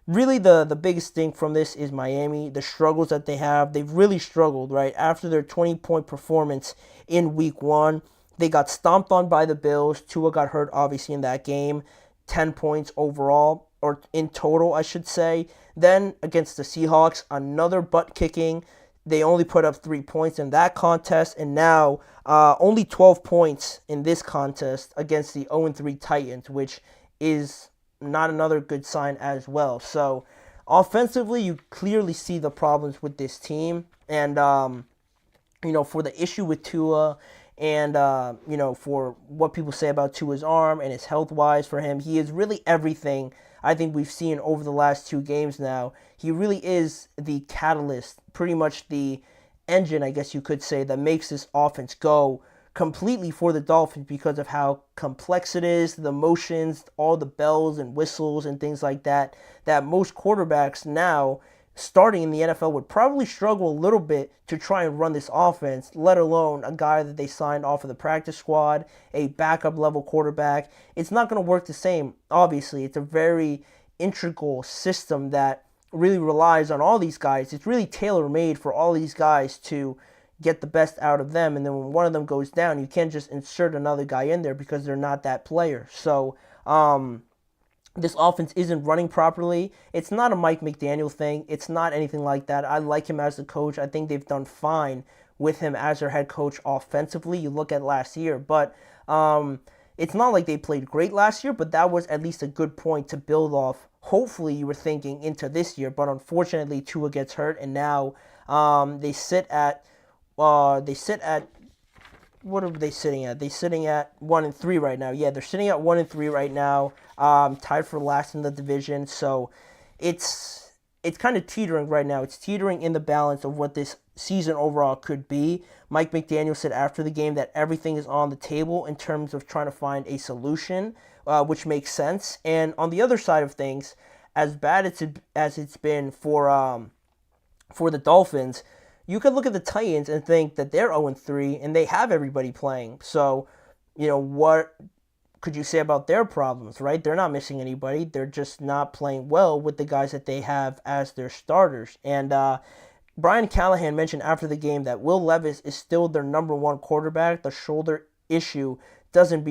really the biggest thing from this is Miami, the struggles that they have. They've really struggled, right? After their 20-point performance in week 1, they got stomped on by the Bills. Tua got hurt, obviously, in that game. 10 points overall, or in total, I should say. Then against the Seahawks, another butt kicking. They only put up 3 points in that contest, and now only 12 points in this contest against the 0-3 Titans, which is not another good sign as well. So offensively, you clearly see the problems with this team, and you know, for the issue with Tua, and you know, for what people say about Tua's arm and his health-wise for him, he is really everything I think we've seen over the last 2 games now. He really is the catalyst, pretty much the engine, I guess you could say, that makes this offense go completely for the Dolphins because of how complex it is, the motions, all the bells and whistles and things like that, that most quarterbacks now, starting in the NFL, would probably struggle a little bit to try and run this offense, let alone a guy that they signed off of the practice squad, a backup level quarterback. It's not going to work the same, obviously. It's a very integral system that really relies on all these guys. It's really tailor-made for all these guys to get the best out of them, and then when one of them goes down, you can't just insert another guy in there because they're not that player. So this offense isn't running properly. It's not a Mike McDaniel thing. It's not anything like that. I like him as a coach. I think they've done fine with him as their head coach offensively. You look at last year, but it's not like they played great last year, but that was at least a good point to build off. Hopefully, you were thinking into this year, but unfortunately, Tua gets hurt, and now they sit at what are they sitting at? They're sitting at 1-3 right now. Yeah, they're sitting at 1-3 right now, tied for last in the division. So it's kind of teetering right now. It's teetering in the balance of what this season overall could be. Mike McDaniel said after the game that everything is on the table in terms of trying to find a solution, which makes sense. And on the other side of things, as bad as it's been for the Dolphins, you could look at the Titans and think that they're 0-3 and they have everybody playing. So, what could you say about their problems, right? They're not missing anybody. They're just not playing well with the guys that they have as their starters. And Brian Callahan mentioned after the game that Will Levis is still their number one quarterback. The shoulder issue doesn't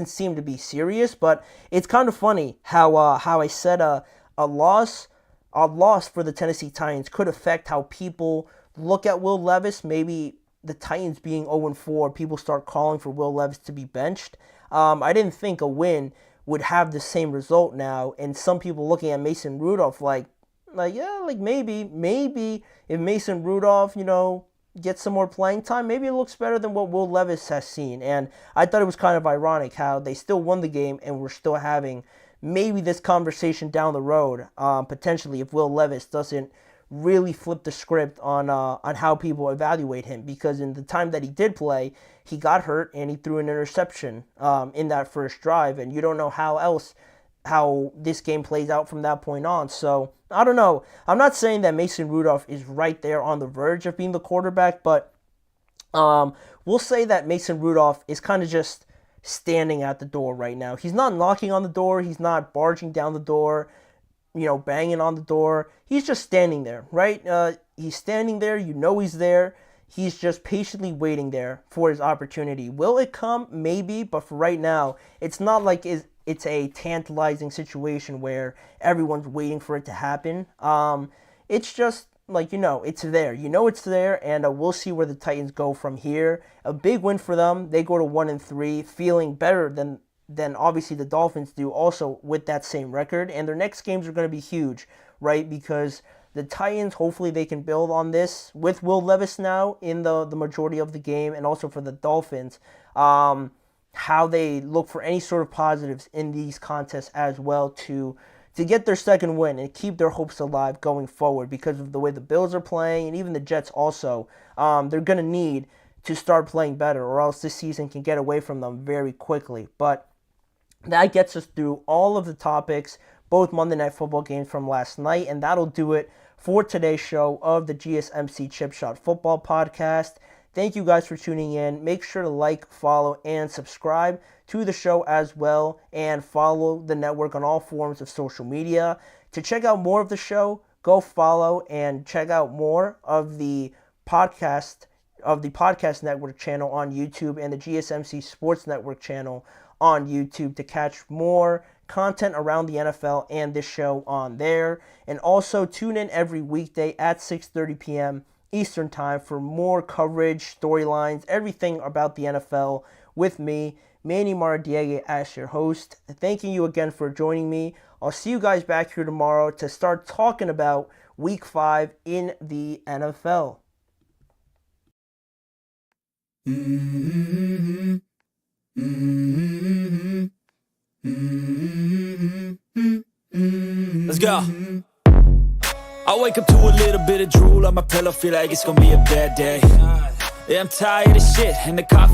seem to be serious, but it's kind of funny how I said a loss for the Tennessee Titans could affect how people look at Will Levis. Maybe the Titans being 0-4, people start calling for Will Levis to be benched. I didn't think a win would have the same result now, and some people looking at Mason Rudolph like maybe if Mason Rudolph, gets some more playing time, maybe it looks better than what Will Levis has seen. And I thought it was kind of ironic how they still won the game and we're still having maybe this conversation down the road, potentially, if Will Levis doesn't really flip the script on how people evaluate him, because in the time that he did play, he got hurt and he threw an interception in that first drive, and you don't know how this game plays out from that point on. So I don't know. I'm not saying that Mason Rudolph is right there on the verge of being the quarterback, but we'll say that Mason Rudolph is kind of just standing at the door right now. He's not knocking on the door. He's not barging down the door, banging on the door. He's just standing there, right? He's standing there. He's there. He's just patiently waiting there for his opportunity. Will it come? Maybe, but for right now, it's not like it's a tantalizing situation where everyone's waiting for it to happen. It's just like, it's there. It's there, and we'll see where the Titans go from here. A big win for them. They go to 1-3, feeling better than obviously the Dolphins do, also with that same record. And their next games are going to be huge, right? Because the Titans, hopefully they can build on this with Will Levis now in the majority of the game, and also for the Dolphins, how they look for any sort of positives in these contests as well to get their second win and keep their hopes alive going forward, because of the way the Bills are playing, and even the Jets also. They're going to need to start playing better, or else this season can get away from them very quickly. But that gets us through all of the topics, both Monday Night Football games from last night, and that'll do it for today's show of the GSMC Chip Shot Football Podcast. Thank you guys for tuning in. Make sure to like, follow, and subscribe to the show as well, and follow the network on all forms of social media. To check out more of the show, go follow and check out more of the podcast network channel on YouTube and the GSMC Sports Network channel on YouTube to catch more content around the NFL and this show on there. And also tune in every weekday at 6:30 p.m. Eastern Time for more coverage, storylines, everything about the NFL with me, Manny Maradiega, as your host. Thanking you again for joining me. I'll see you guys back here tomorrow to start talking about Week 5 in the NFL. Let's go. I wake up to a little bit of drool on my pillow, feel like it's gonna be a bad day. Yeah, I'm tired of shit, and the coffee